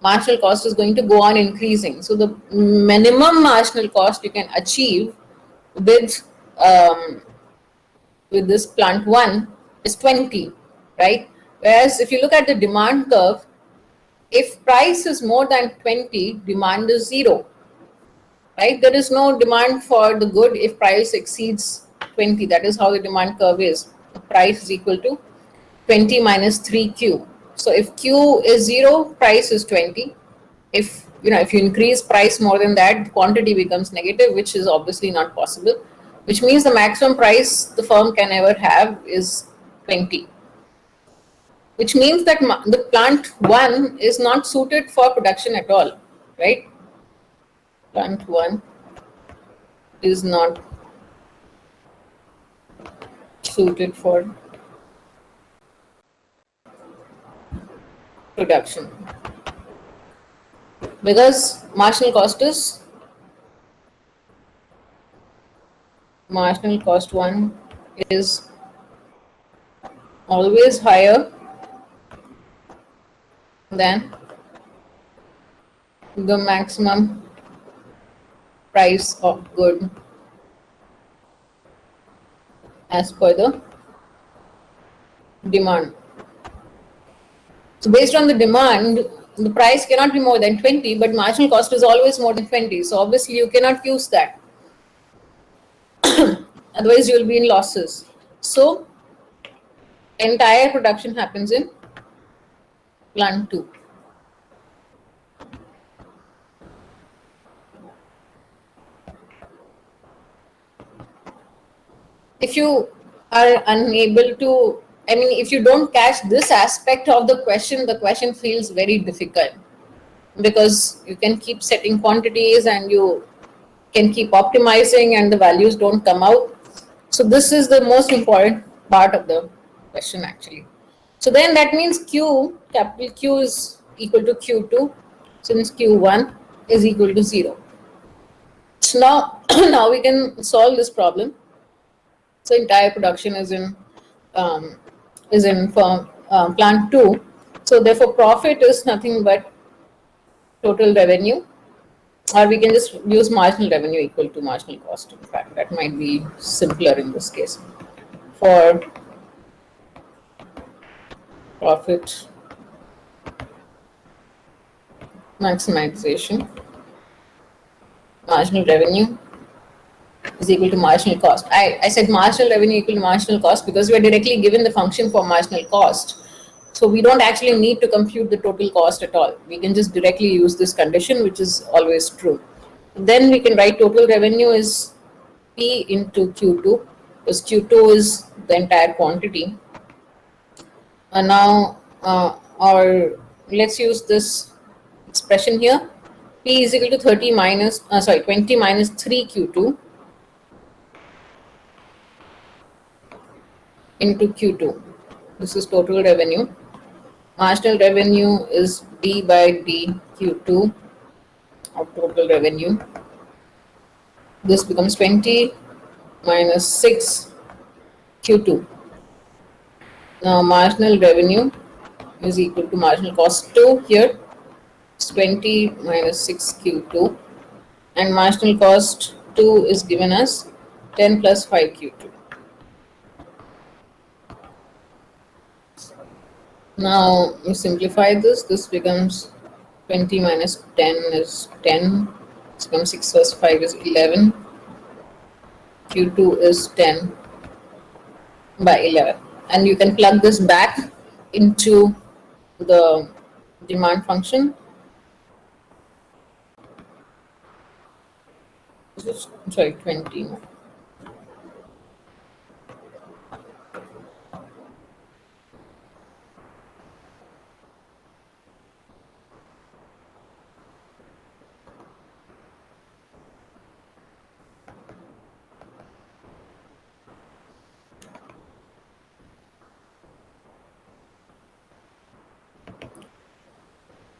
marginal cost is going to go on increasing. So the minimum marginal cost you can achieve with this plant 1 is 20, right? Whereas if you look at the demand curve, if price is more than 20, demand is 0, right? There is no demand for the good if price exceeds 20. That is how the demand curve is. The price is equal to 20 minus 3q. So if q is 0, price is 20. If you increase price more than that, quantity becomes negative, which is obviously not possible, which means the maximum price the firm can ever have is 20, which means that the plant 1 is not suited for production at all, right? Plant 1 is not suited for production, because marginal cost 1 is always higher than the maximum price of good as per the demand. So based on the demand, the price cannot be more than 20, but marginal cost is always more than 20. So obviously you cannot use that. Otherwise you will be in losses. So entire production happens in plant 2. If you are unable to, I mean, if you don't catch this aspect of the question feels very difficult, because you can keep setting quantities and you can keep optimizing and the values don't come out. So this is the most important part of the question actually. So then that means Q, capital Q is equal to Q2, since Q1 is equal to 0. So now, now we can solve this problem. So entire production is in firm plant 2. So therefore profit is nothing but total revenue, or we can just use marginal revenue equal to marginal cost. In fact, that might be simpler in this case. For profit maximization, marginal revenue is equal to marginal cost. I said marginal revenue equal to marginal cost because we are directly given the function for marginal cost. So we don't actually need to compute the total cost at all. We can just directly use this condition, which is always true. Then we can write total revenue is P into Q2, because Q2 is the entire quantity. And now, or let's use this expression here. P is equal to 20 minus 3 Q2 into Q2. This is total revenue. Marginal revenue is D by D Q2 of total revenue. This becomes 20 minus 6 Q2. Now marginal revenue is equal to marginal cost 2 here. It's 20 minus 6 Q2, and marginal cost 2 is given as 10 plus 5 Q2. Now you simplify this. This becomes 20 minus 10 is 10. This becomes 6 plus 5 is 11. Q2 is 10 by 11. And you can plug this back into the demand function. Sorry, 20.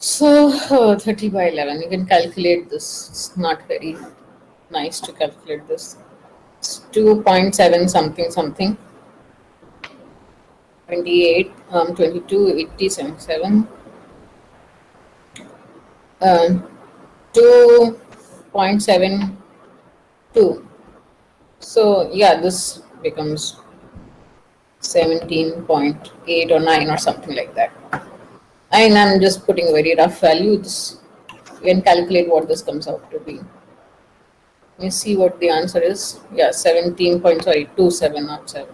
So 30 by 11, you can calculate this. It's not very nice to calculate this. It's 2.7 something something. 28, 22, 80, 77. 2.72. So yeah, this becomes 17.8 or 9 or something like that. And I'm just putting a very rough value. This, you can calculate what this comes out to be. Let me see what the answer is. Yeah, 27, not 7.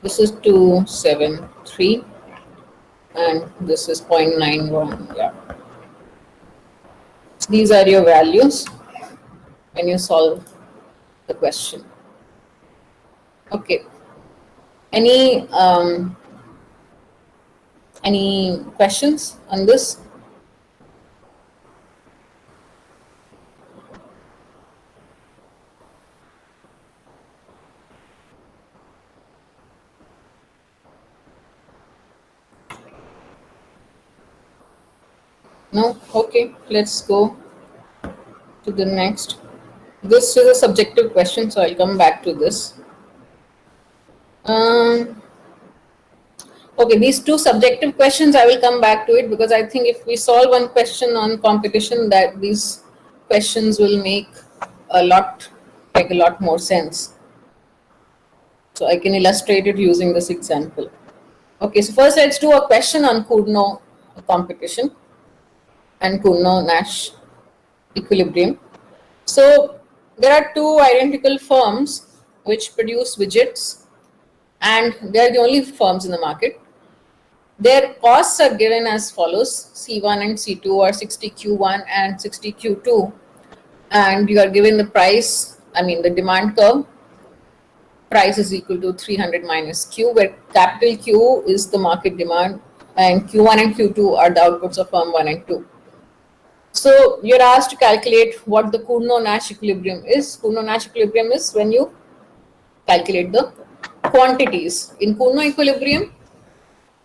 This is 273 and this is 0.91. Yeah. So these are your values when you solve the question. Okay. Any questions on this? No? Okay, let's go to the next. This is a subjective question, so I'll come back to this. Um, okay, these two subjective questions, I will come back to it because I think if we solve one question on competition, that these questions will make a lot, make a lot more sense. So I can illustrate it using this example. Okay, so first let's do a question on Cournot competition and Cournot-Nash equilibrium. So there are two identical firms which produce widgets, and they are the only firms in the market. Their costs are given as follows: C1 and C2 are 60Q1 and 60Q2, and you are given the price, I mean the demand curve. Price is equal to 300 minus Q, where capital Q is the market demand, and Q1 and Q2 are the outputs of firm 1 and 2. So you're asked to calculate what the Cournot-Nash equilibrium is. Cournot-Nash equilibrium is when you calculate the quantities. In Cournot equilibrium,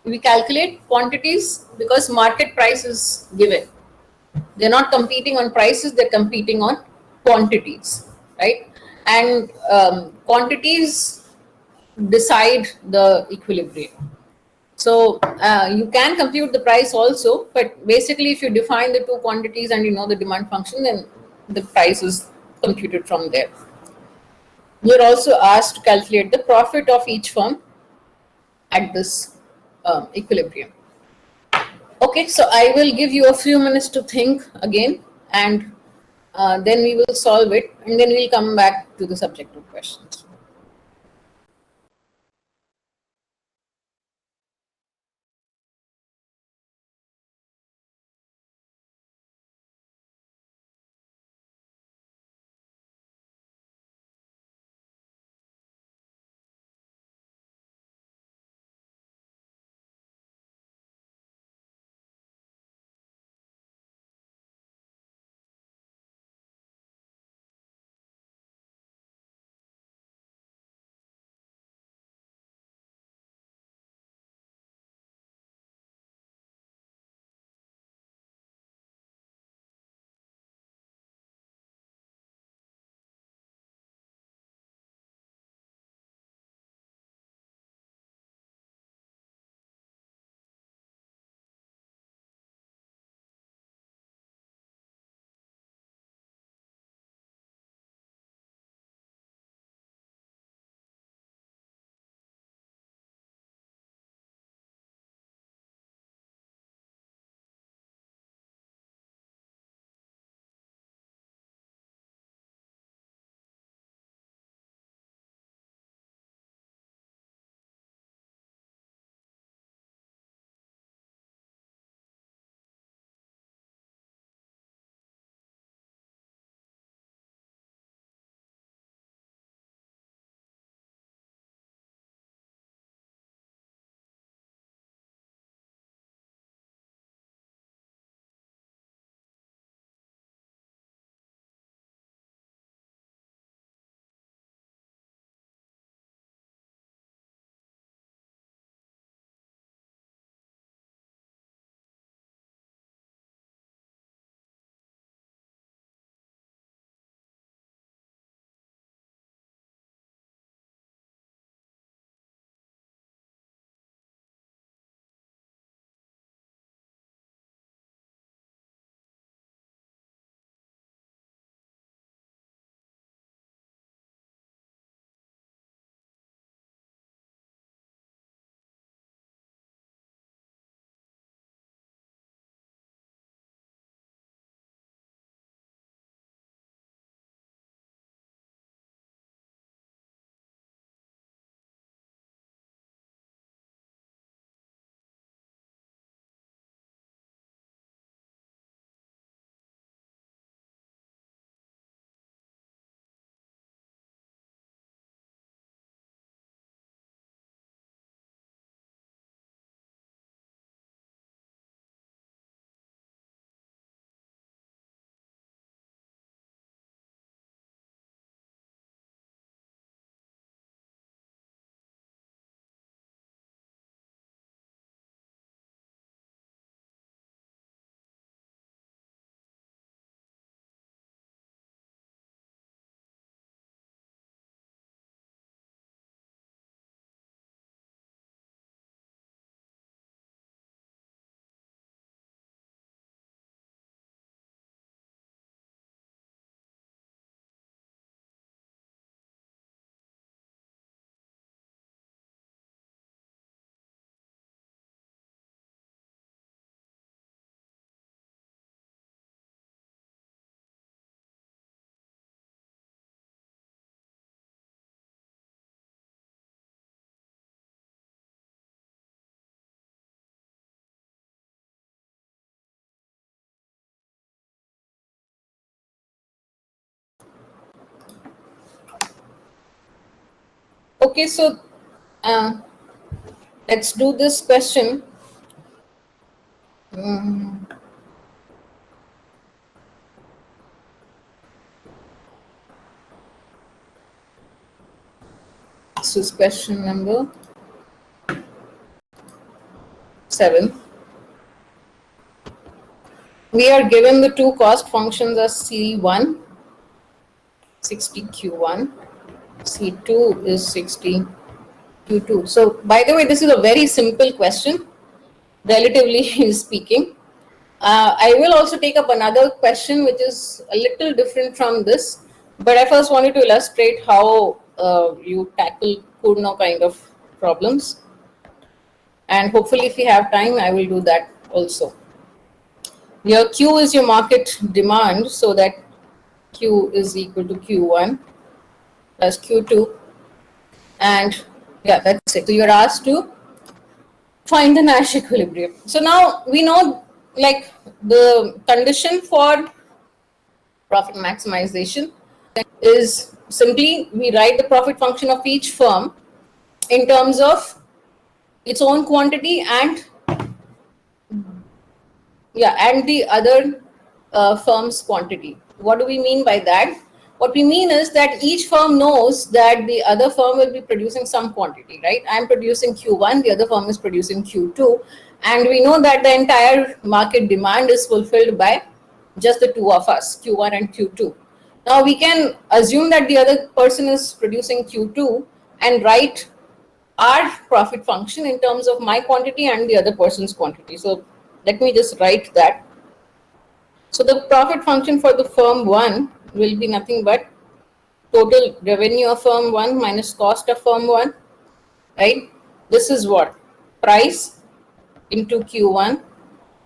we calculate quantities because market price is given. They're not competing on prices, they're competing on quantities, right? And quantities decide the equilibrium. So you can compute the price also, but basically if you define the two quantities and you know the demand function, then the price is computed from there. You're also asked to calculate the profit of each firm at this equilibrium. Okay, so I will give you a few minutes to think again, and then we will solve it, and then we'll come back to the subjective questions. Okay, so let's do this question. Mm. This is question number 7. We are given the two cost functions as C1, 60Q1, C2 is 60Q2. So, by the way, this is a very simple question, relatively speaking. I will also take up another question which is a little different from this, but I first wanted to illustrate how you tackle Kurno kind of problems. And hopefully, if we have time, I will do that also. Your Q is your market demand, so that Q is equal to Q1 plus Q2. And yeah, that's it. So you're asked to find the Nash equilibrium. So now we know, like, the condition for profit maximization is simply we write the profit function of each firm in terms of its own quantity and the other firm's quantity. What do we mean by that? What we mean is that each firm knows that the other firm will be producing some quantity, right? I'm producing Q1, the other firm is producing Q2, and we know that the entire market demand is fulfilled by just the two of us, Q1 and Q2. Now we can assume that the other person is producing Q2 and write our profit function in terms of my quantity and the other person's quantity. So let me just write that. So the profit function for the firm 1 will be nothing but total revenue of firm 1 minus cost of firm 1, right? This is what? Price into Q1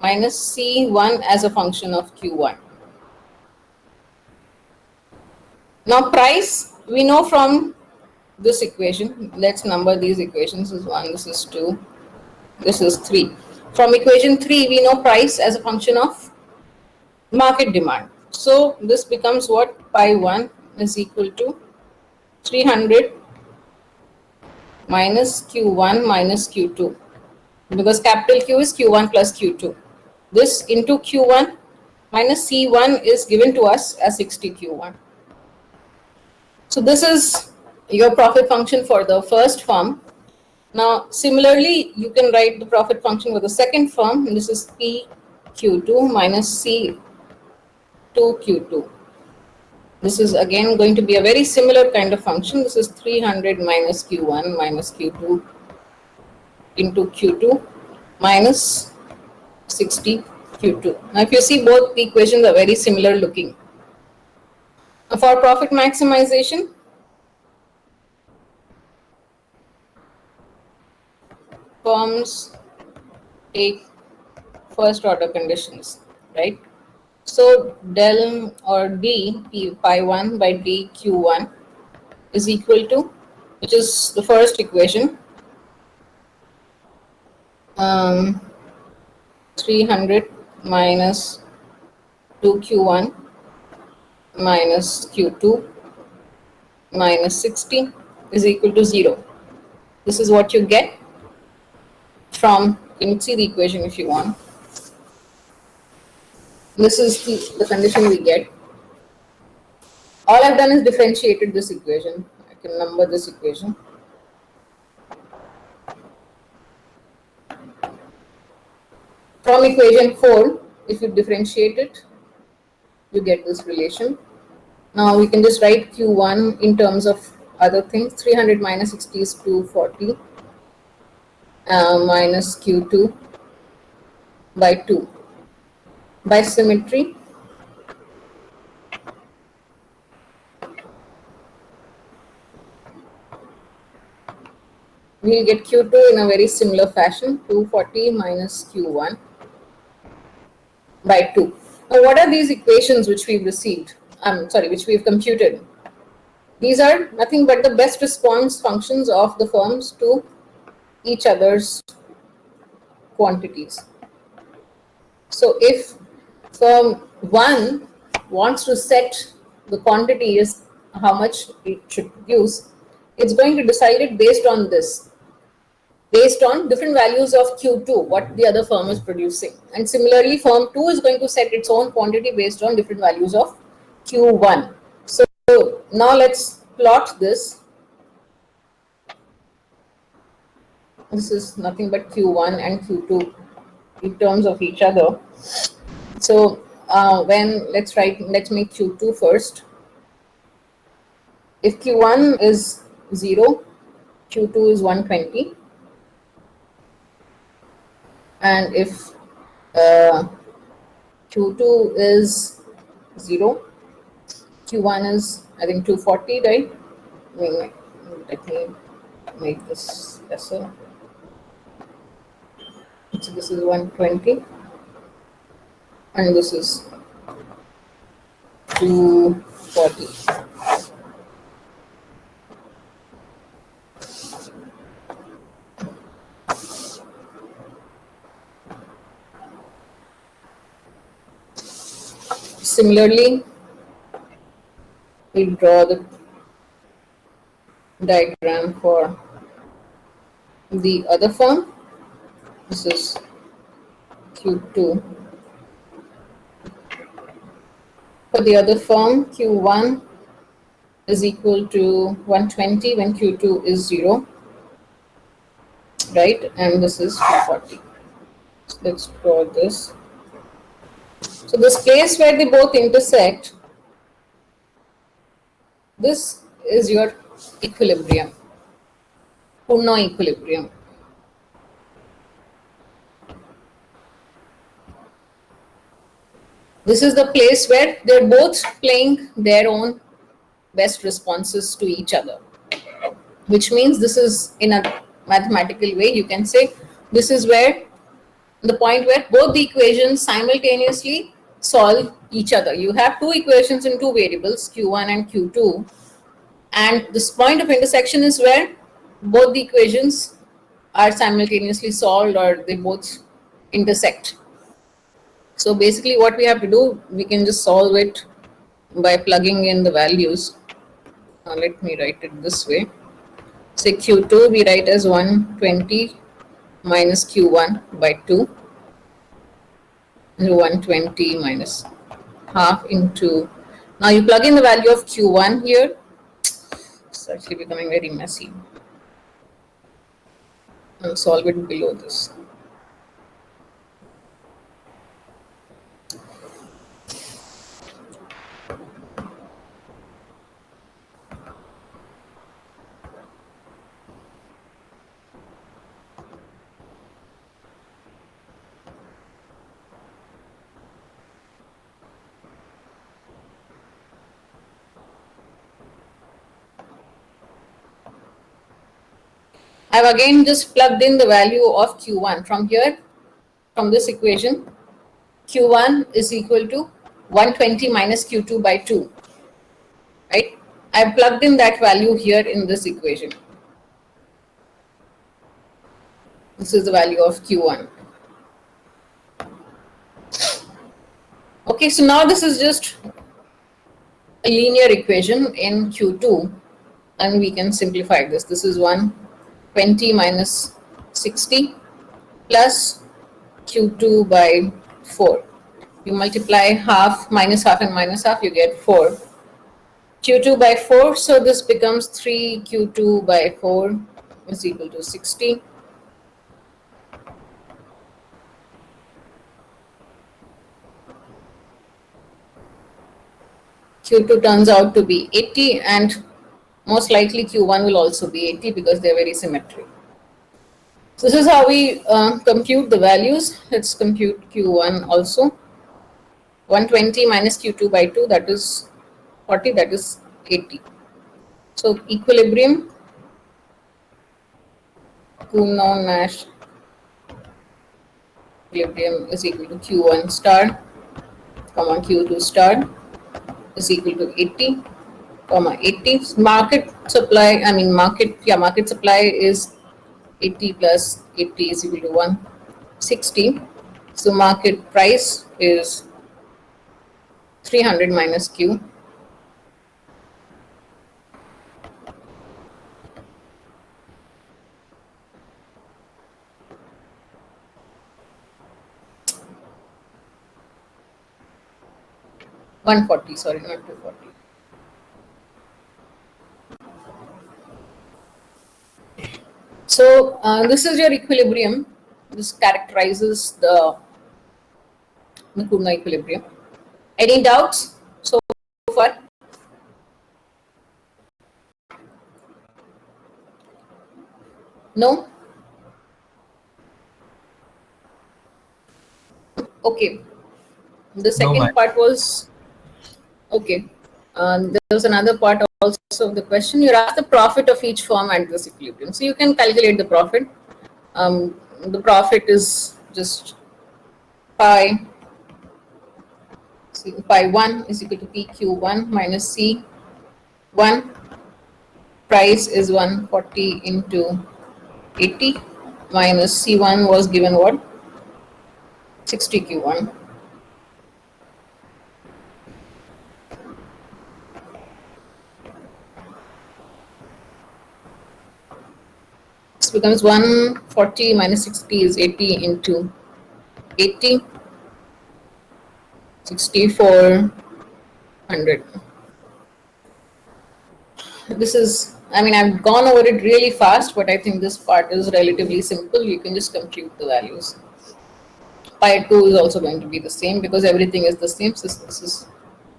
minus C1 as a function of Q1. Now price, we know from this equation. Let's number these equations. This is 1, this is 2, this is 3. From equation 3, we know price as a function of market demand. So this becomes what? Pi 1 is equal to 300 minus Q1 minus Q2, because capital Q is Q1 plus Q2. This into Q1 minus C1 is given to us as 60 Q1. So this is your profit function for the first firm. Now, similarly, you can write the profit function for the second firm. This is P Q2 minus C 2Q2. This is again going to be a very similar kind of function. This is 300 minus Q1 minus Q2 into Q2 minus 60 Q2. Now, if you see, both the equations are very similar looking. For profit maximization, firms take first order conditions, right? So del or d p pi 1 by d q1 is equal to, which is the first equation, 300 minus 2q1 minus q2 minus 60 is equal to 0. This is what you get from, you can see the equation if you want. This is the condition we get. All I've done is differentiated this equation. I can number this equation. From equation 4, if you differentiate it, you get this relation. Now we can just write Q1 in terms of other things. 300 minus 60 is 240 minus Q2 by 2. By symmetry, we'll get Q2 in a very similar fashion, 240 minus Q1 by 2. Now, what are these equations which we've received? Which we've computed? These are nothing but the best response functions of the firms to each other's quantities. So if firm 1 wants to set the quantity is how much it should produce, it's going to decide it based on this, based on different values of Q2, what the other firm is producing. And similarly, firm 2 is going to set its own quantity based on different values of Q1. So now let's plot this. This is nothing but Q1 and Q2 in terms of each other. So let's make Q2 first. If Q1 is 0, Q2 is 120. And if Q2 is 0, Q1 is, I think, 240, right? Let me make this lesser. So this is 120 and this is 240. Similarly, we draw the diagram for the other firm. This is Q2. For the other firm, Q1 is equal to 120 when Q2 is 0, right? And this is 240. So let's draw this. So this place where they both intersect, this is your equilibrium, Coulomb equilibrium. This is the place where they're both playing their own best responses to each other, which means this is, in a mathematical way, you can say this is where the point where both the equations simultaneously solve each other. You have two equations in two variables, Q1 and Q2, and this point of intersection is where both the equations are simultaneously solved or they both intersect. So basically what we have to do, we can just solve it by plugging in the values. Now let me write it this way. Say Q2 we write as 120 minus Q1 by 2. 120 minus half into, now you plug in the value of Q1 here. It's actually becoming very messy. I'll solve it below this. I've again just plugged in the value of Q1 from here, from this equation. Q1 is equal to 120 minus Q2 by 2, right? I've plugged in that value here in this equation. This is the value of Q1. Okay, so now this is just a linear equation in Q2 and we can simplify this. This is 120 minus 60 plus Q2 by 4. You multiply half, minus half and minus half, you get 4. Q2 by 4, so this becomes 3 Q2 by 4 is equal to 60. Q2 turns out to be 80 and most likely Q1 will also be 80 because they're very symmetric. So this is how we compute the values. Let's compute Q1 also. 120 minus Q2 by 2, that is 40, that is 80. So equilibrium, Coulomb-Nash equilibrium is equal to Q1 star, comma Q2 star is equal to 80, comma 80. Market supply, market supply is 80 plus 80 is equal to 160. So market price is 300 minus Q. 140, sorry, not 240. So this is your equilibrium. This characterizes the Coulomb equilibrium. Any doubts so far? No? Okay. The second ma'am. part was, okay. There was another part also of the question. You're asked the profit of each firm at this equilibrium. So you can calculate the profit. The profit is just pi, so pi 1 is equal to PQ1 minus C1. Price is 140 into 80 minus C1 was given what? 60Q1. This becomes 140 minus 60 is 80 into 80, 6400. This is, I mean, I've gone over it really fast, but I think this part is relatively simple. You can just compute the values. Pi 2 is also going to be the same because everything is the same. So this is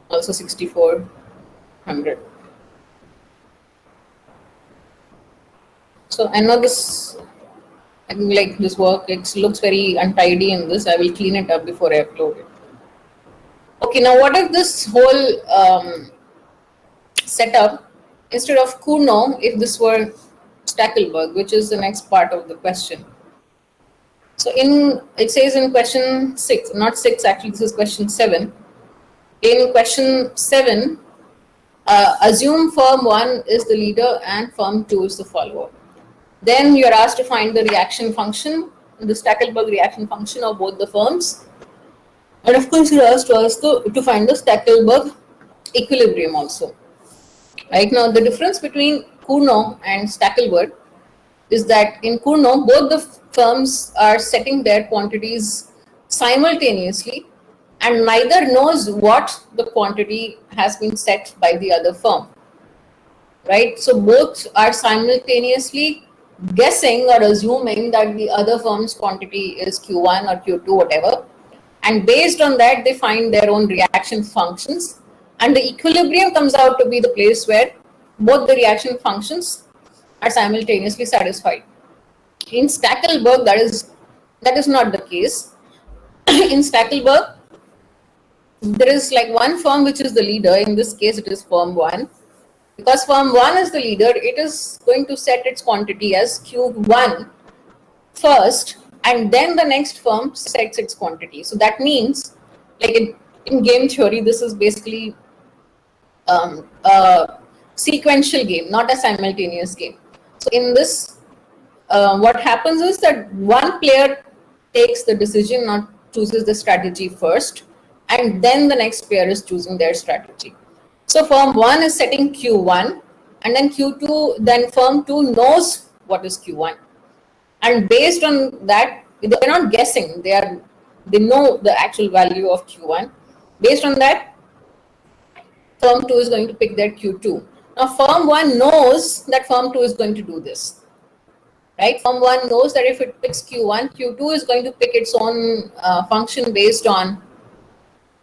also 6400. So I know this, I think like this work, it looks very untidy in this. I will clean it up before I upload it. Okay, now what if this whole setup, instead of Coulomb, if this were Stackelberg, which is the next part of the question. So it says in question 6, not 6 actually, this is question 7. In question 7, assume firm 1 is the leader and firm 2 is the follower. Then you're asked to find the reaction function, the Stackelberg reaction function of both the firms. And of course, you're asked to find the Stackelberg equilibrium also. Right now, the difference between Coulomb and Stackelberg is that in Coulomb, both the firms are setting their quantities simultaneously and neither knows what the quantity has been set by the other firm. Right? So both are simultaneously guessing or assuming that the other firm's quantity is Q1 or Q2, whatever. And based on that, they find their own reaction functions. And the equilibrium comes out to be the place where both the reaction functions are simultaneously satisfied. In Stackelberg, that is not the case. In Stackelberg, there is like one firm which is the leader. In this case, it is firm 1. Because firm 1 is the leader, it is going to set its quantity as Q1 first, and then the next firm sets its quantity. So that means, like in game theory, this is basically a sequential game, not a simultaneous game. So in this, what happens is that one player takes the decision, not chooses the strategy first, and then the next player is choosing their strategy. So firm 1 is setting Q1, and then Q2, then firm 2 knows what is Q1. And based on that, they're not guessing, they know the actual value of Q1. Based on that, firm 2 is going to pick their Q2. Now firm 1 knows that firm 2 is going to do this. Right? Firm 1 knows that if it picks Q1, Q2 is going to pick its own function based on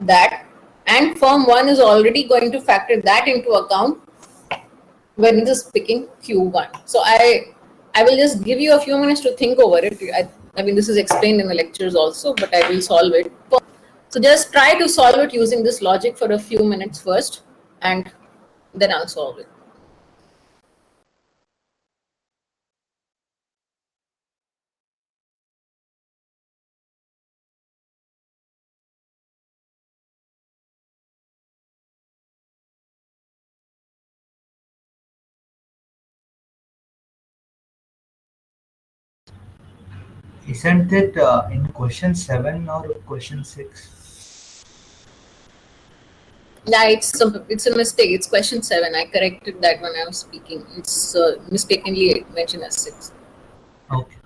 that. And firm 1 is already going to factor that into account when it is picking Q1. So I will just give you a few minutes to think over it. I mean, this is explained in the lectures also, but I will solve it. So just try to solve it using this logic for a few minutes first, and then I'll solve it. Isn't it in question 7 or question 6? Yeah, it's a mistake. It's question 7. I corrected that when I was speaking. It's mistakenly mentioned as 6. Okay.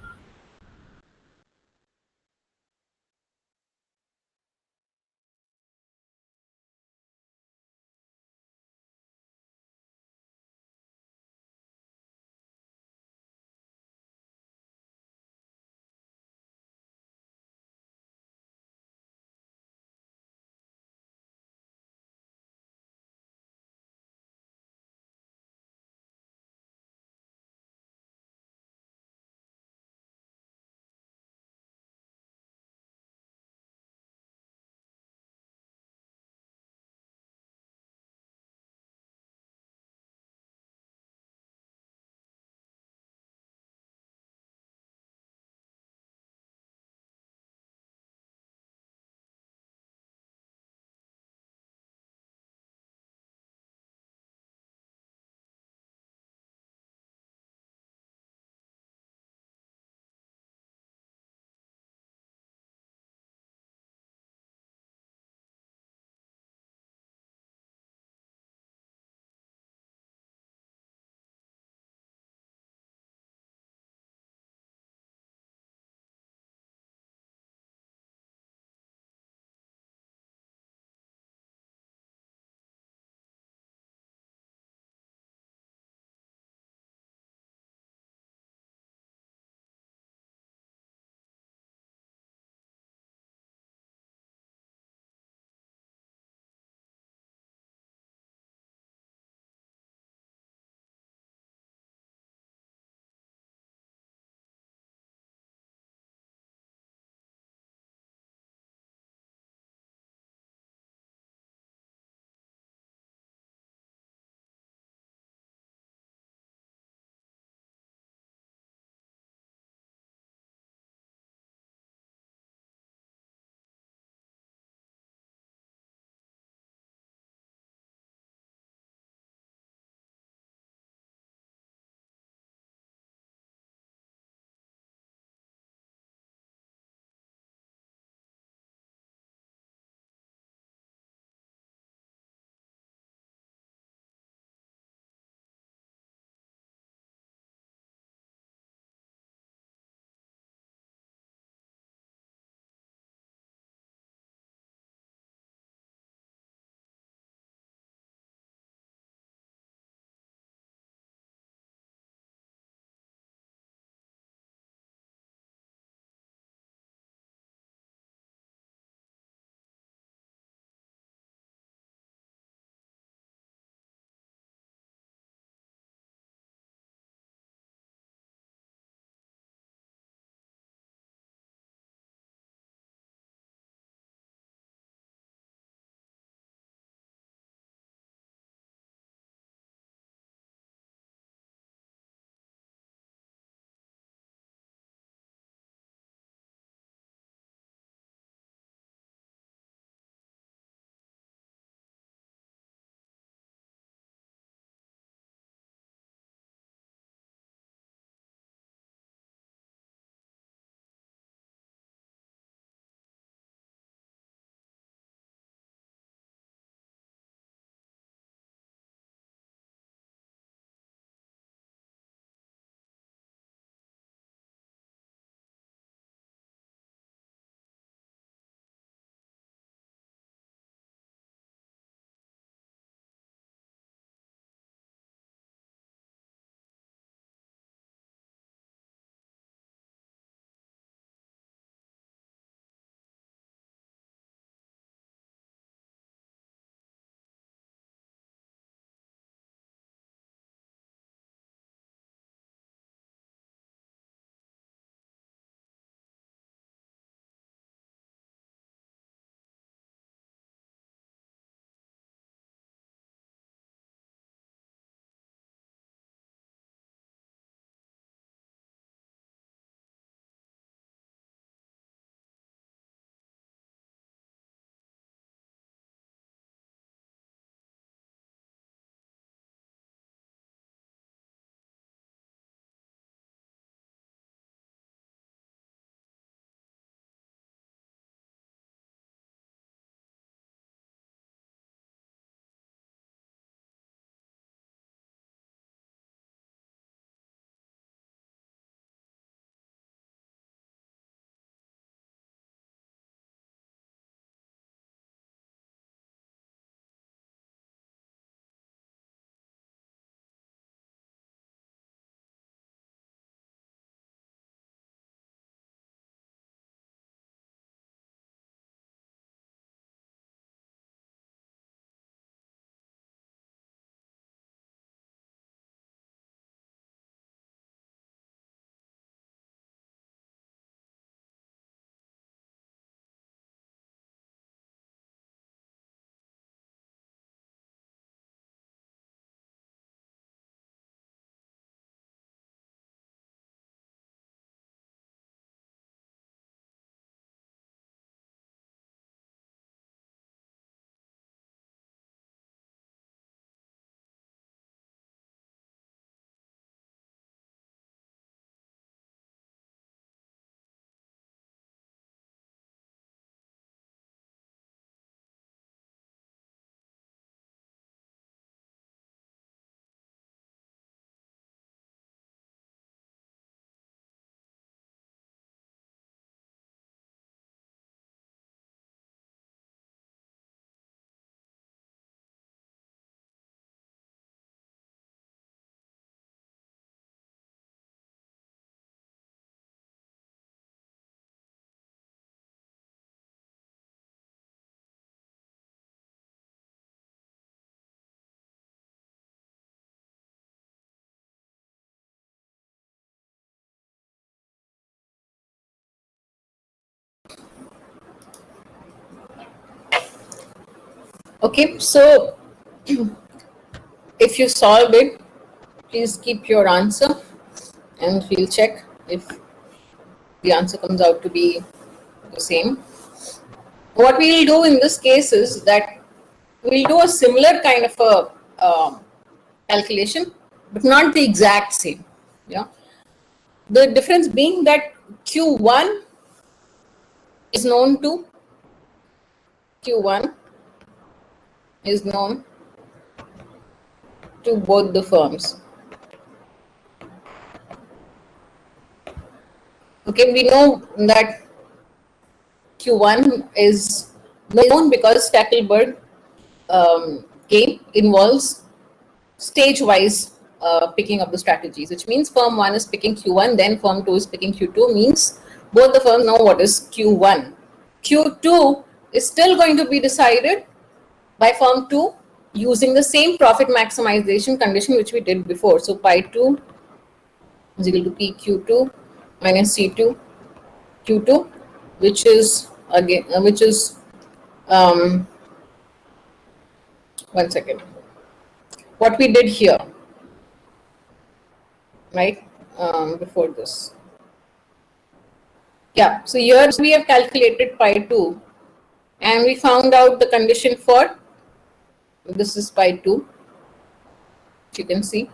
Okay, so if you solved it, please keep your answer and we'll check if the answer comes out to be the same. What we'll do in this case is that we'll do a similar kind of a calculation, but not the exact same. Yeah. The difference being that Q1 is known to Q1 is known to both the firms. Okay, we know that Q1 is known because Stackelberg game involves stage-wise picking of the strategies, which means firm 1 is picking Q1, then firm 2 is picking Q2, means both the firms know what is Q1. Q2 is still going to be decided by firm 2 using the same profit maximization condition which we did before. So pi 2 is equal to PQ2 minus C2 Q2, which is again one second, what we did here, right, before this. Yeah, so here we have calculated pi 2 and we found out the condition for this is pi 2. You can see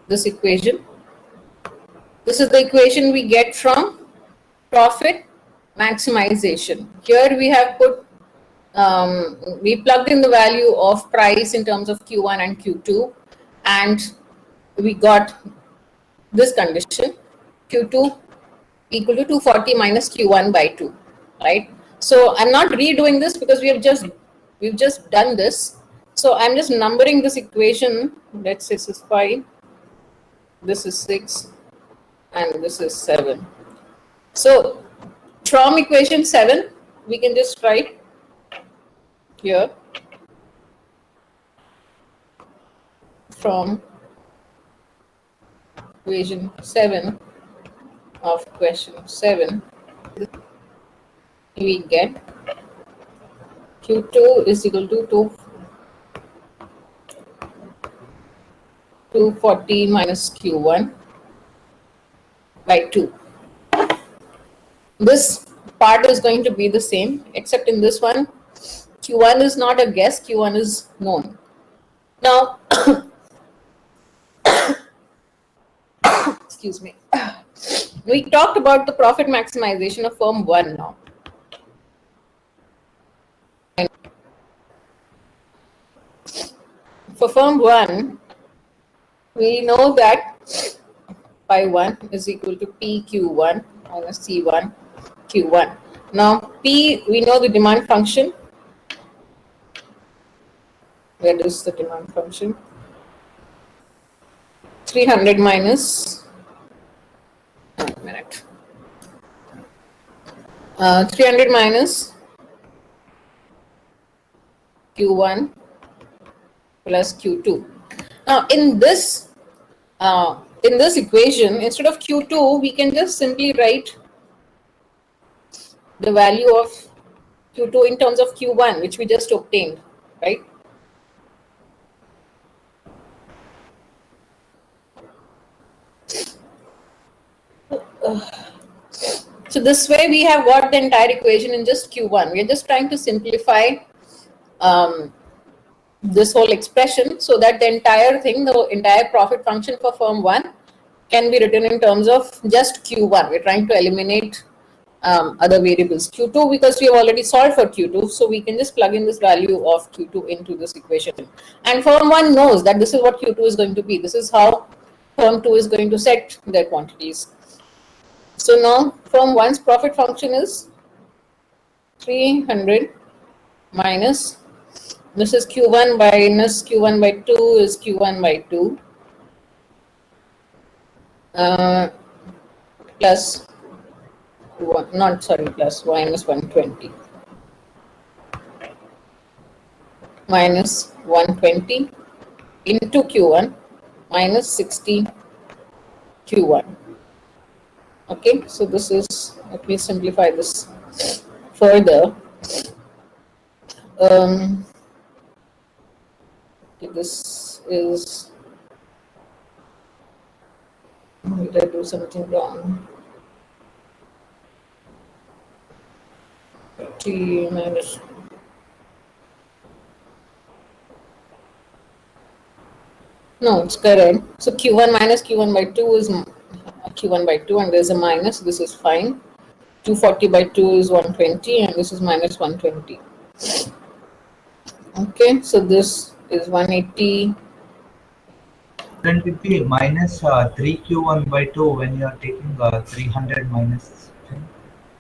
this equation. This is the equation we get from profit maximization. Here we have put we plugged in the value of price in terms of Q1 and Q2 and we got this condition, Q2 equal to 240 minus Q1 by 2, right? So I'm not redoing this because we've just done this. So I'm just numbering this equation. Let's say this is 5, this is 6, and this is 7. So from equation 7, we can just write here from equation 7 of question 7, we get Q2 is equal to 240 minus Q1 by 2. This part is going to be the same, except in this one, Q1 is not a guess, Q1 is known. Now, excuse me, we talked about the profit maximization of firm 1 now. For firm 1, we know that pi 1 is equal to PQ1 minus C1 Q1. Now, P, we know the demand function. Where is the demand function? 300 minus 300 minus Q1 plus Q2. Now, in this equation, instead of Q2, we can just simply write the value of Q2 in terms of Q1, which we just obtained, right? So this way we have got the entire equation in just Q1. We are just trying to simplify this whole expression so that the entire thing, the entire profit function for firm 1 can be written in terms of just Q1. We're trying to eliminate other variables. Q2, because we have already solved for Q2, so we can just plug in this value of Q2 into this equation. And firm 1 knows that this is what Q2 is going to be. This is how firm 2 is going to set their quantities. So now firm 1's profit function is 300 minus, this is Q1 minus Q1 by 2 is Q1 by 2 plus plus minus 120 minus 120 into Q1 minus 60 Q1. Okay, so this is, let me simplify this further. This is, did I do something wrong? T minus, no, it's correct. So Q1 minus Q1 by 2 is Q1 by 2, and there's a minus. This is fine. 240 by 2 is 120, and this is minus 120. Okay, so this is 180. Shouldn't it be minus 3q1 by 2 when you are taking 300 minus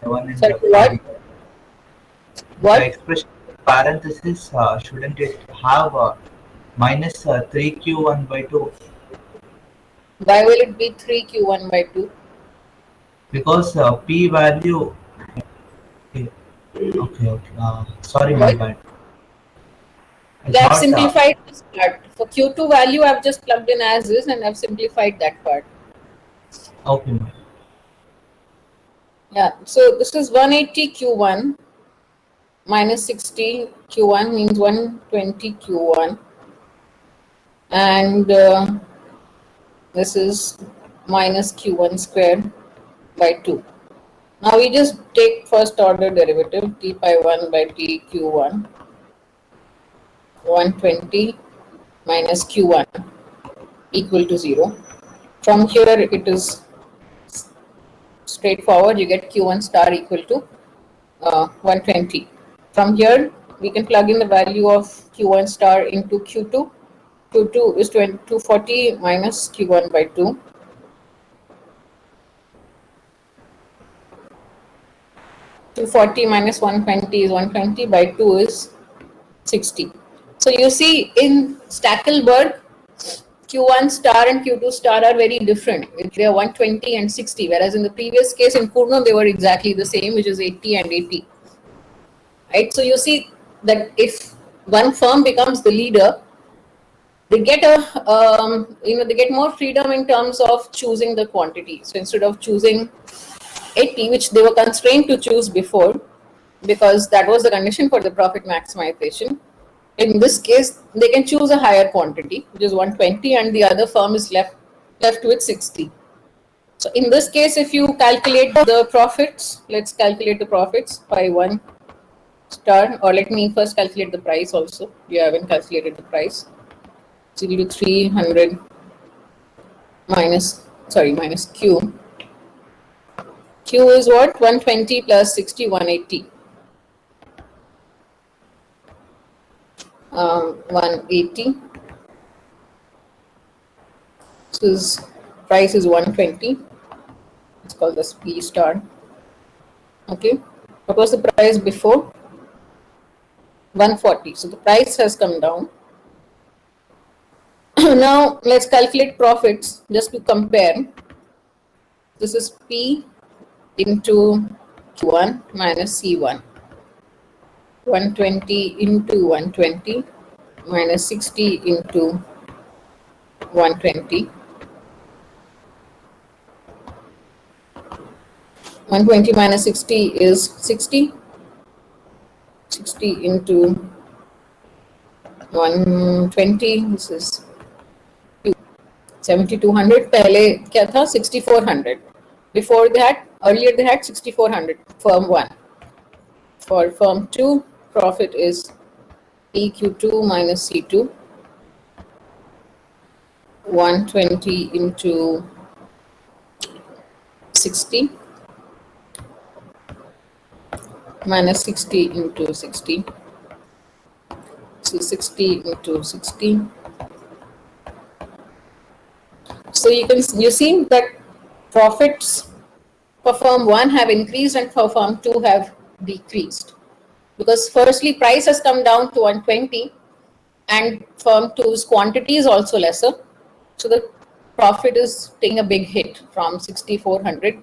the one in Sorry, the what? The What? expression parenthesis, shouldn't it have minus 3q1 by 2? Why will it be 3Q1 by 2? Because p value. Okay, okay. Sorry, my Right? bad. I I've thought. simplified this part. For Q2 value, I've just plugged in as is, and I've simplified that part. Okay, ma'am. Yeah, so this is 180 Q1 minus 60 Q1 means 120 Q1, and this is minus Q1 squared by 2. Now we just take first order derivative, t pi 1 by t Q1, 120 minus Q1 equal to 0. From here it is straightforward, you get Q1 star equal to 120. From here we can plug in the value of Q1 star into Q2. Q2 is 240 minus Q1 by 2. Two 120 is 120 by 2 is 60. So you see in Stackelberg, Q1 star and Q2 star are very different. They are 120 and 60, whereas in the previous case in Kurno, they were exactly the same, which is 80 and 80. Right? So you see that if one firm becomes the leader, they get they get more freedom in terms of choosing the quantity. So instead of choosing 80, which they were constrained to choose before, because that was the condition for the profit maximization. In this case, they can choose a higher quantity, which is 120, and the other firm is left with 60. So in this case, if you calculate the profits, let's calculate the profits by 1 star, or let me first calculate the price also. You haven't calculated the price. So you do 300 minus Q. Q is what? 120 plus 60, 180. 180. So this price is 120. It's called the P star. Okay. What was the price before? 140. So the price has come down. Now let's calculate profits just to compare. This is P into Q1 minus C1. 120 into 120 minus 60 into 120. 120 minus 60 is 60. 60 into 120, this is 7200. पहले क्या था? 6400. Before that, earlier they had 6400. Firm 1. For firm 2, profit is PQ2 minus C2. 120 into 60 minus 60 into 60. So 60 into 60. So you see that profits for firm 1 have increased and for firm 2 have decreased, because firstly price has come down to 120 and firm 2's quantity is also lesser, so the profit is taking a big hit from 6400.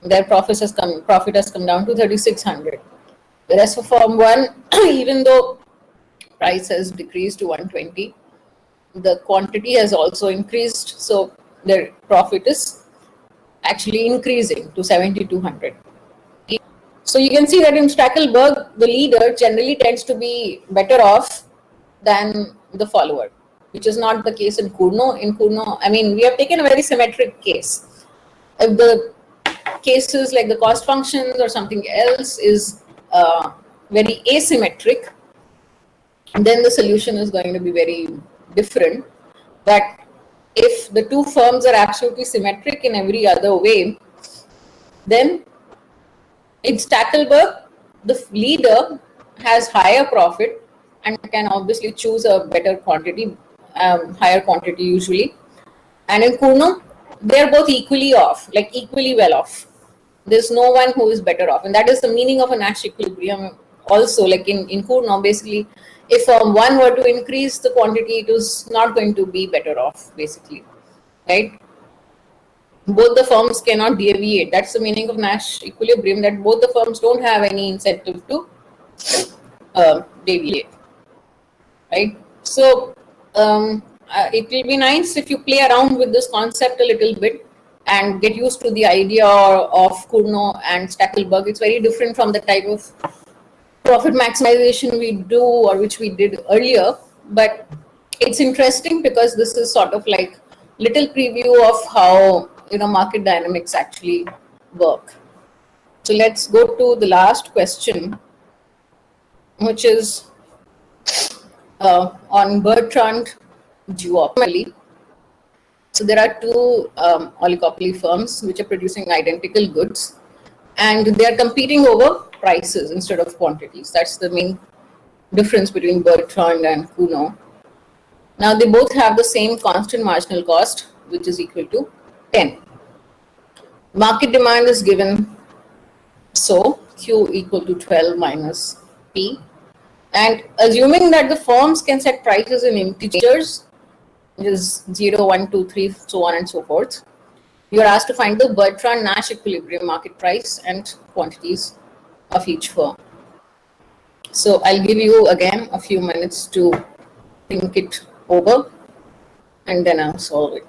Their profit has come down to 3600. Whereas for firm 1, even though price has decreased to 120, the quantity has also increased, so their profit is actually increasing to 7200. So you can see that in Stackelberg, the leader generally tends to be better off than the follower. which is not the case in Kuno. In Kuno, I mean, we have taken a very symmetric case. If the cases like the cost functions or something else is very asymmetric, then the solution is going to be very different. But if the two firms are absolutely symmetric in every other way, then in Stackelberg, the leader has higher profit and can obviously choose a better quantity, higher quantity usually. And in Kuno, they're both equally off, like equally well off. There's no one who is better off. And that is the meaning of a Nash equilibrium also. Like in Kuno, basically, if one were to increase the quantity, it is not going to be better off, basically, right? Both the firms cannot deviate. That's the meaning of Nash equilibrium, that both the firms don't have any incentive to deviate, right? So it will be nice if you play around with this concept a little bit and get used to the idea of Cournot and Stackelberg. It's very different from the type of profit maximization we do or which we did earlier, but it's interesting because this is sort of like little preview of how market dynamics actually work. So let's go to the last question, which is on Bertrand duopoly. So there are two oligopoly firms which are producing identical goods, and they are competing over prices instead of quantities. That's the main difference between Bertrand and Kuno. Now they both have the same constant marginal cost, which is equal to 10. Market demand is given, so Q equal to 12 minus P. And assuming that the firms can set prices in integers, is 0, 1, 2, 3, so on and so forth, you are asked to find the Bertrand-Nash equilibrium market price and quantities of each firm. So I'll give you again a few minutes to think it over, and then I'll solve it.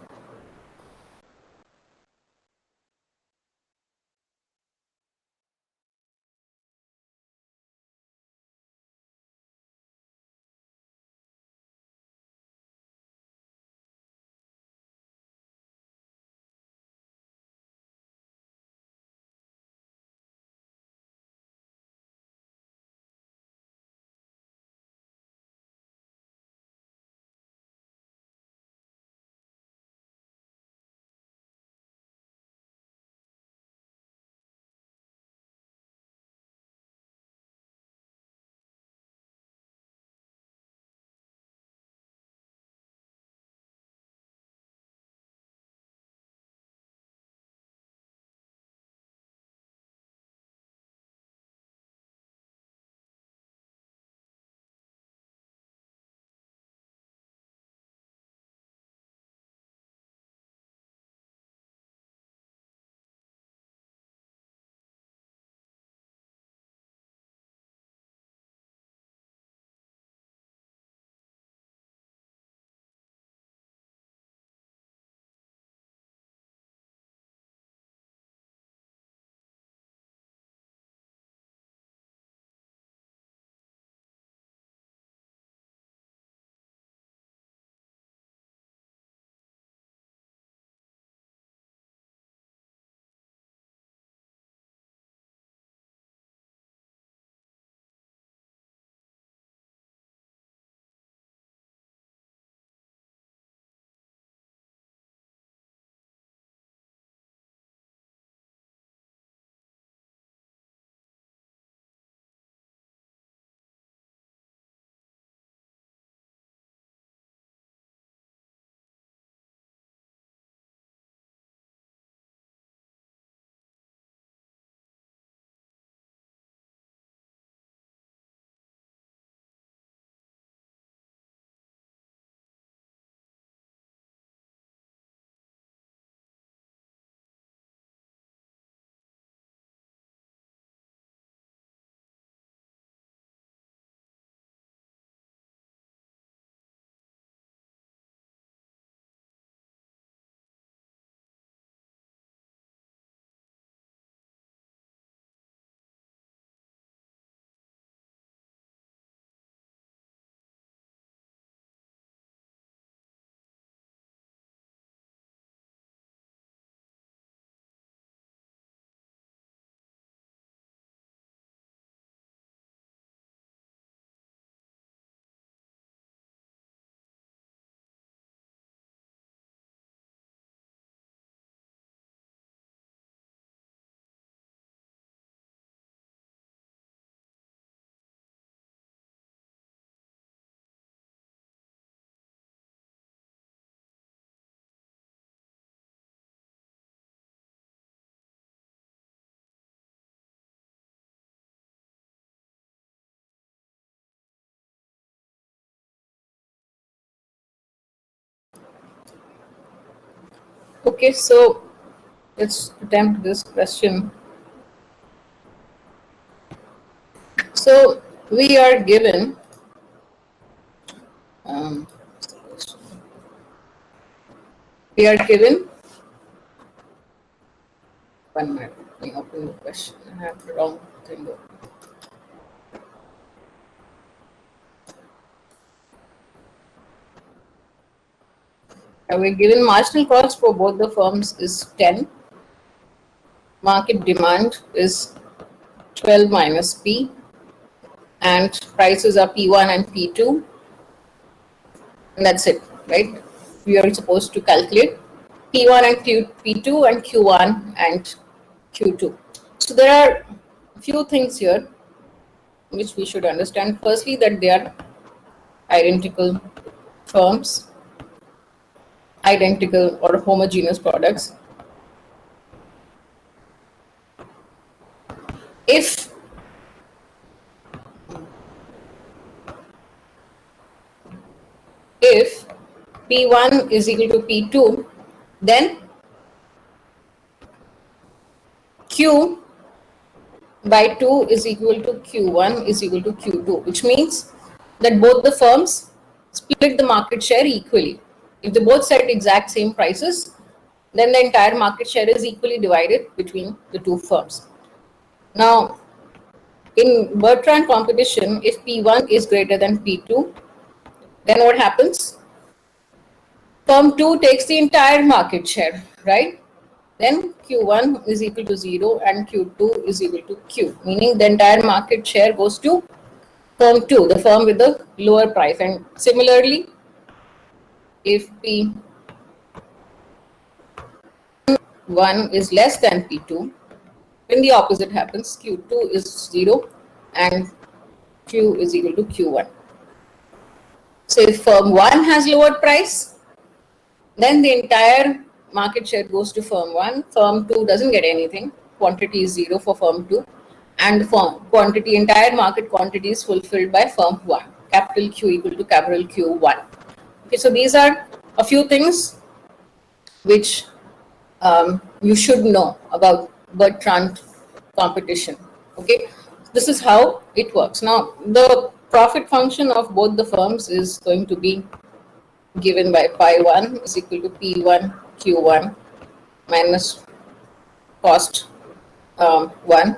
Okay, so let's attempt this question. So we are given um, we are given one minute. Let me open the question. I have the wrong thing open. We're given marginal cost for both the firms is 10. Market demand is 12 minus P, and prices are P1 and P2, and that's it, right? We are supposed to calculate P1 and P2 and Q1 and Q2. So there are a few things here which we should understand. Firstly, that they are identical firms, identical or homogeneous products. If P1 is equal to P2, then Q by 2 is equal to Q1 is equal to Q2, which means that both the firms split the market share equally. If they both set exact same prices, then the entire market share is equally divided between the two firms. Now, in Bertrand competition, if P1 is greater than P2, then what happens? Firm 2 takes the entire market share, right? Then Q1 is equal to 0 and Q2 is equal to Q, meaning the entire market share goes to firm 2, the firm with the lower price. And similarly, if P1 is less than P2, then the opposite happens. Q2 is 0 and Q is equal to Q1. So if firm 1 has lower price, then the entire market share goes to firm 1. Firm 2 doesn't get anything. Quantity is 0 for firm 2. And firm quantity, entire market quantity is fulfilled by firm 1. Capital Q equal to capital Q1. Okay, so these are a few things which you should know about Bertrand competition. Okay, this is how it works. Now, the profit function of both the firms is going to be given by pi 1 is equal to P1 Q1 minus cost 1.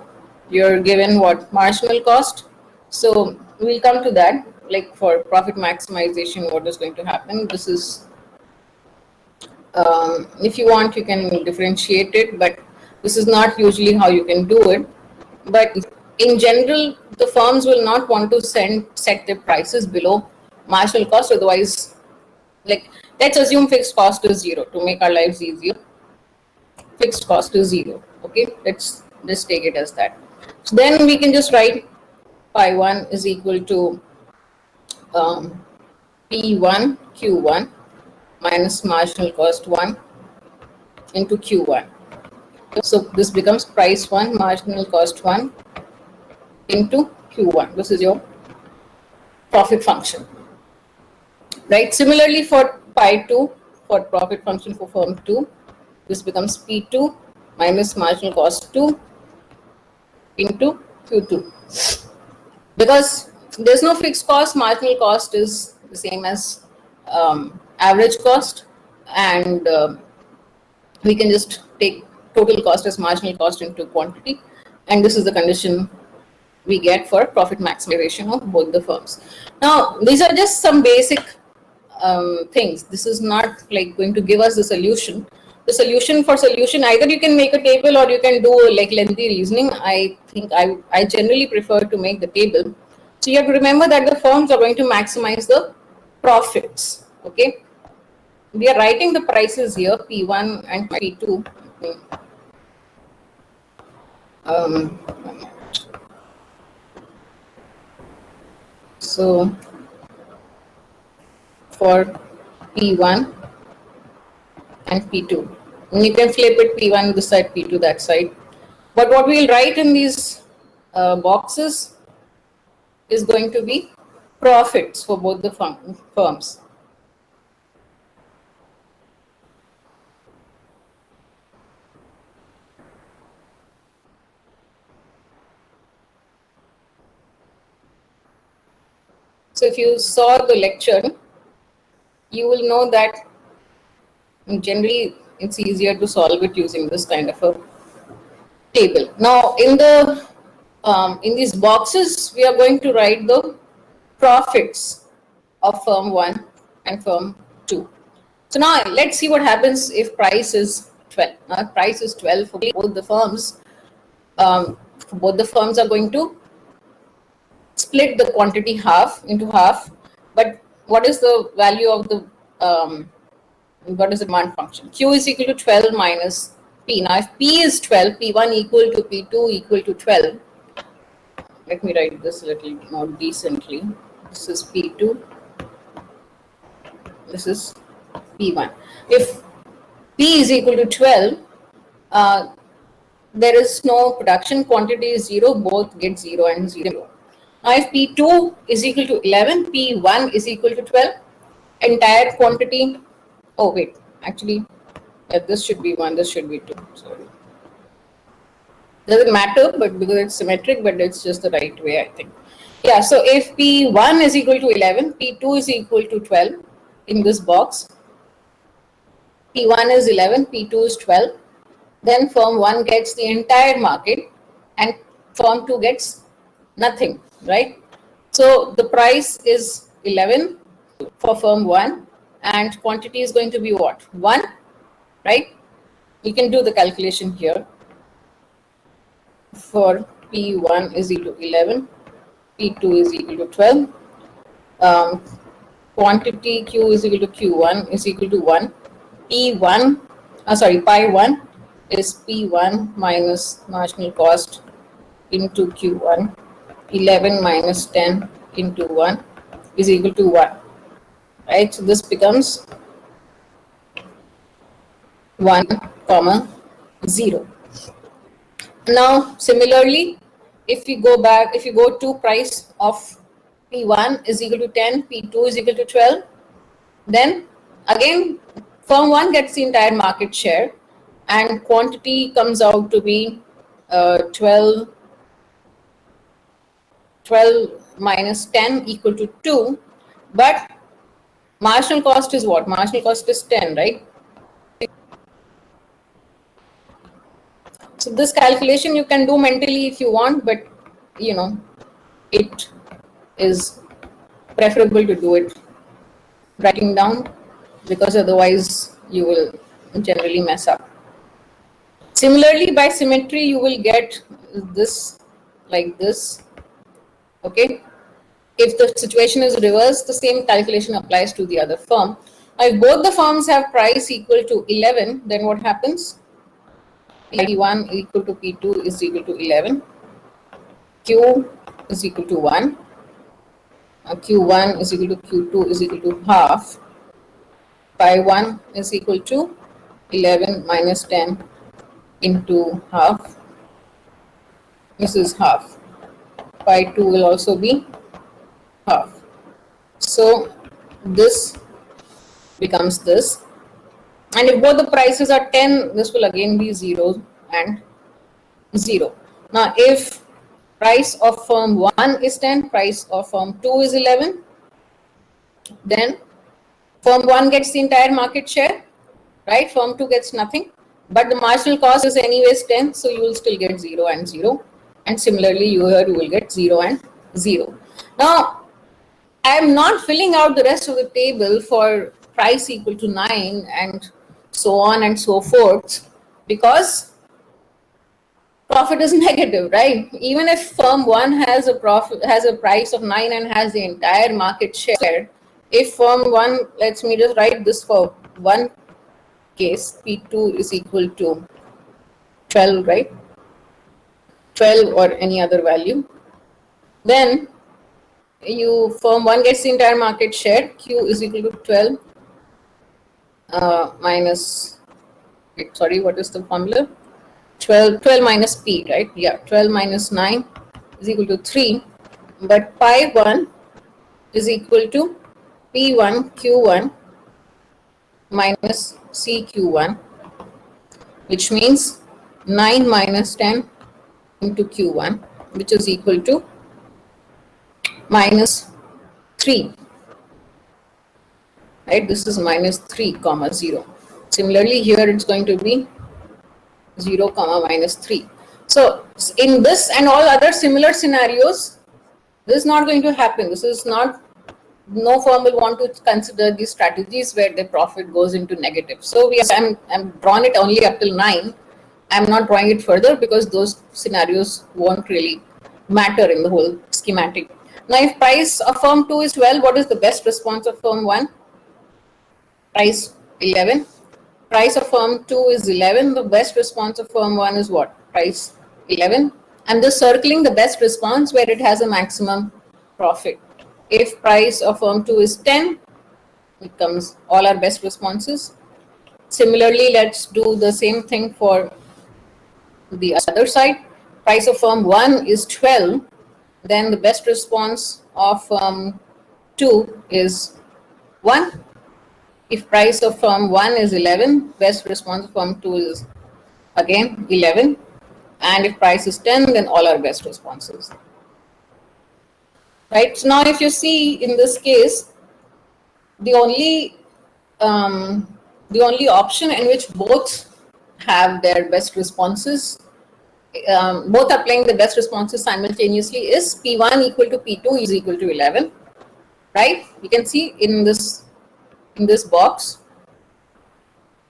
You're given what? Marginal cost. So we'll come to that. Like for profit maximization, what is going to happen? This is, if you want, you can differentiate it, but this is not usually how you can do it. But in general, the firms will not want to set their prices below marginal cost. Otherwise, like let's assume fixed cost is 0 to make our lives easier. Fixed cost is 0. Okay, let's just take it as that. So then we can just write pi 1 is equal to P1 Q1 minus marginal cost 1 into Q1. So this becomes price 1 marginal cost 1 into Q1. This is your profit function, right? Similarly for pi 2, for profit function for firm 2, this becomes P2 minus marginal cost 2 into Q2. Because there's no fixed cost, marginal cost is the same as average cost, and we can just take total cost as marginal cost into quantity, and this is the condition we get for profit maximization of both the firms. Now, these are just some basic things. This is not like going to give us the solution. The solution for solution, either you can make a table or you can do like lengthy reasoning. I think I generally prefer to make the table. So you have to remember that the firms are going to maximize the profits. Okay, we are writing the prices here, P1 and P2. So for P1 and P2, and you can flip it P1 this side, P2 that side. But what we'll write in these boxes is going to be profits for both the firms. So if you saw the lecture, you will know that generally it's easier to solve it using this kind of a table. Now in these boxes, we are going to write the profits of firm 1 and firm 2. So now let's see what happens if price is 12. Now if price is 12 for both the firms, both the firms are going to split the quantity into half. But what is the value of the what is the demand function? Q is equal to 12 minus P. Now if P is 12, P1 equal to P2 equal to 12. Let me write this a little more decently. This is P2. This is P1. If P is equal to 12, there is no production, quantity is 0, both get 0 and 0. Now if P2 is equal to 11, P1 is equal to 12, entire quantity, oh wait, actually, this should be 1, this should be 2, sorry. Doesn't matter, but because it's symmetric, but it's just the right way, I think. Yeah, so if P1 is equal to 11, P2 is equal to 12 in this box. P1 is 11, P2 is 12. Then firm 1 gets the entire market and firm 2 gets nothing, right? So the price is 11 for firm 1 and quantity is going to be what? 1, right? You can do the calculation here. For P1 is equal to 11, P2 is equal to 12. Quantity Q is equal to Q1 is equal to 1. Pi 1 is P1 minus marginal cost into Q1. 11 minus 10 into 1 is equal to 1. Right? So this becomes 1, 0. Now, similarly, if you go to price of P1 is equal to 10, P2 is equal to 12, then again, firm 1 gets the entire market share and quantity comes out to be 12 minus 10 equal to 2, but marginal cost is what? Marginal cost is 10, right? So this calculation you can do mentally if you want, but you know, it is preferable to do it writing down because otherwise you will generally mess up. Similarly, by symmetry, you will get this like this. Okay. If the situation is reversed, the same calculation applies to the other firm. Now, if both the firms have price equal to 11, then what happens? P1 equal to P2 is equal to 11. Q is equal to 1. Q1 is equal to Q2 is equal to half. Pi 1 is equal to 11 minus 10 into half. This is half. Pi 2 will also be half. So this becomes this. And if both the prices are 10, this will again be 0 and 0. Now, if price of firm 1 is 10, price of firm 2 is 11, then firm 1 gets the entire market share, right? Firm 2 gets nothing, but the marginal cost is anyways 10, so you will still get 0 and 0. And similarly, you will get 0 and 0. Now, I am not filling out the rest of the table for price equal to 9 and so on and so forth, because profit is negative, right? Even if firm 1 has a price of 9 and has the entire market share, if firm 1, let me just write this for one case, P2 is equal to 12, right? 12 or any other value, then firm 1 gets the entire market share. Q is equal to 12 minus, sorry, what is the formula? 12 minus P, right? Yeah, 12 minus 9 is equal to 3, but pi 1 is equal to P1 Q1 minus CQ1, which means 9 minus 10 into Q1, which is equal to minus 3. Right, this is minus 3 comma 0. Similarly, here it's going to be 0 comma minus 3. So in this and all other similar scenarios, this is not going to happen. This is not, no firm will want to consider these strategies where the profit goes into negative. So I'm drawn it only up till 9. I'm not drawing it further because those scenarios won't really matter in the whole schematic. Now, if price of firm 2 is 12, what is the best response of firm 1? Price 11. Price of firm 2 is 11. The best response of firm 1 is what? Price 11. I'm just circling the best response where it has a maximum profit. If price of firm 2 is 10, it comes all our best responses. Similarly, let's do the same thing for the other side. Price of firm 1 is 12. Then the best response of firm 2 is 1. If price of firm 1 is 11, best response of firm 2 is again 11. And if price is 10, then all our best responses. Right. So now if you see in this case, the only option in which both have their best responses, both are playing the best responses simultaneously, is P1 equal to P2 is equal to 11. Right. You can see in this box,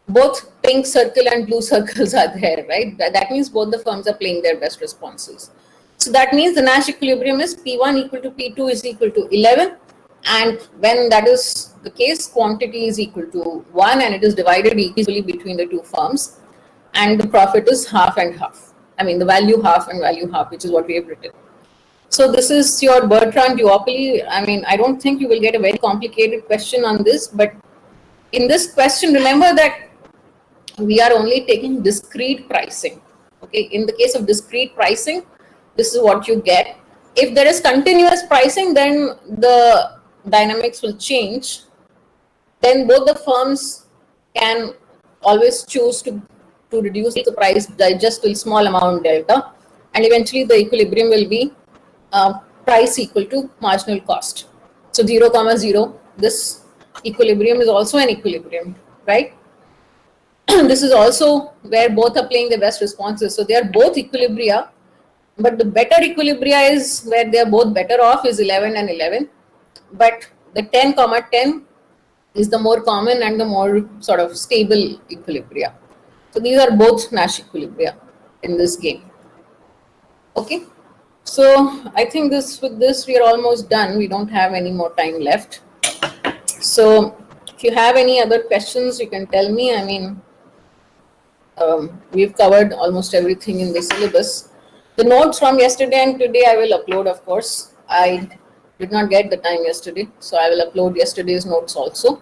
both pink circle and blue circles are there, right? That means both the firms are playing their best responses. So that means the Nash equilibrium is P1 equal to P2 is equal to 11. And when that is the case, quantity is equal to 1 and it is divided equally between the two firms. And the profit is half and half. I mean, the value half and value half, which is what we have written. So this is your Bertrand duopoly. I mean, I don't think you will get a very complicated question on this, but in this question, remember that we are only taking discrete pricing. Okay, in the case of discrete pricing, this is what you get. If there is continuous pricing, then the dynamics will change. Then both the firms can always choose to reduce the price by just a small amount delta, and eventually the equilibrium will be price equal to marginal cost. So 0 comma 0, this equilibrium is also an equilibrium, right? This is also where both are playing the best responses. So they are both equilibria, but the better equilibria is where they are both better off is 11 and 11. But the 10 comma 10 is the more common and the more sort of stable equilibria. So these are both Nash equilibria in this game. Okay. So I think with this we are almost done. We don't have any more time left. So if you have any other questions, you can tell me. I mean, we've covered almost everything in the syllabus. The notes from yesterday and today I will upload, of course. I did not get the time yesterday, so I will upload yesterday's notes also.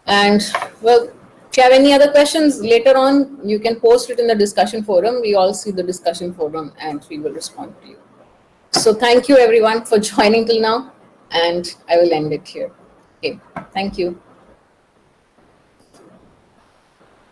And well, if you have any other questions later on, you can post it in the discussion forum. We all see the discussion forum and we will respond to you. So thank you everyone for joining till now, and I will end it here. Okay, thank you.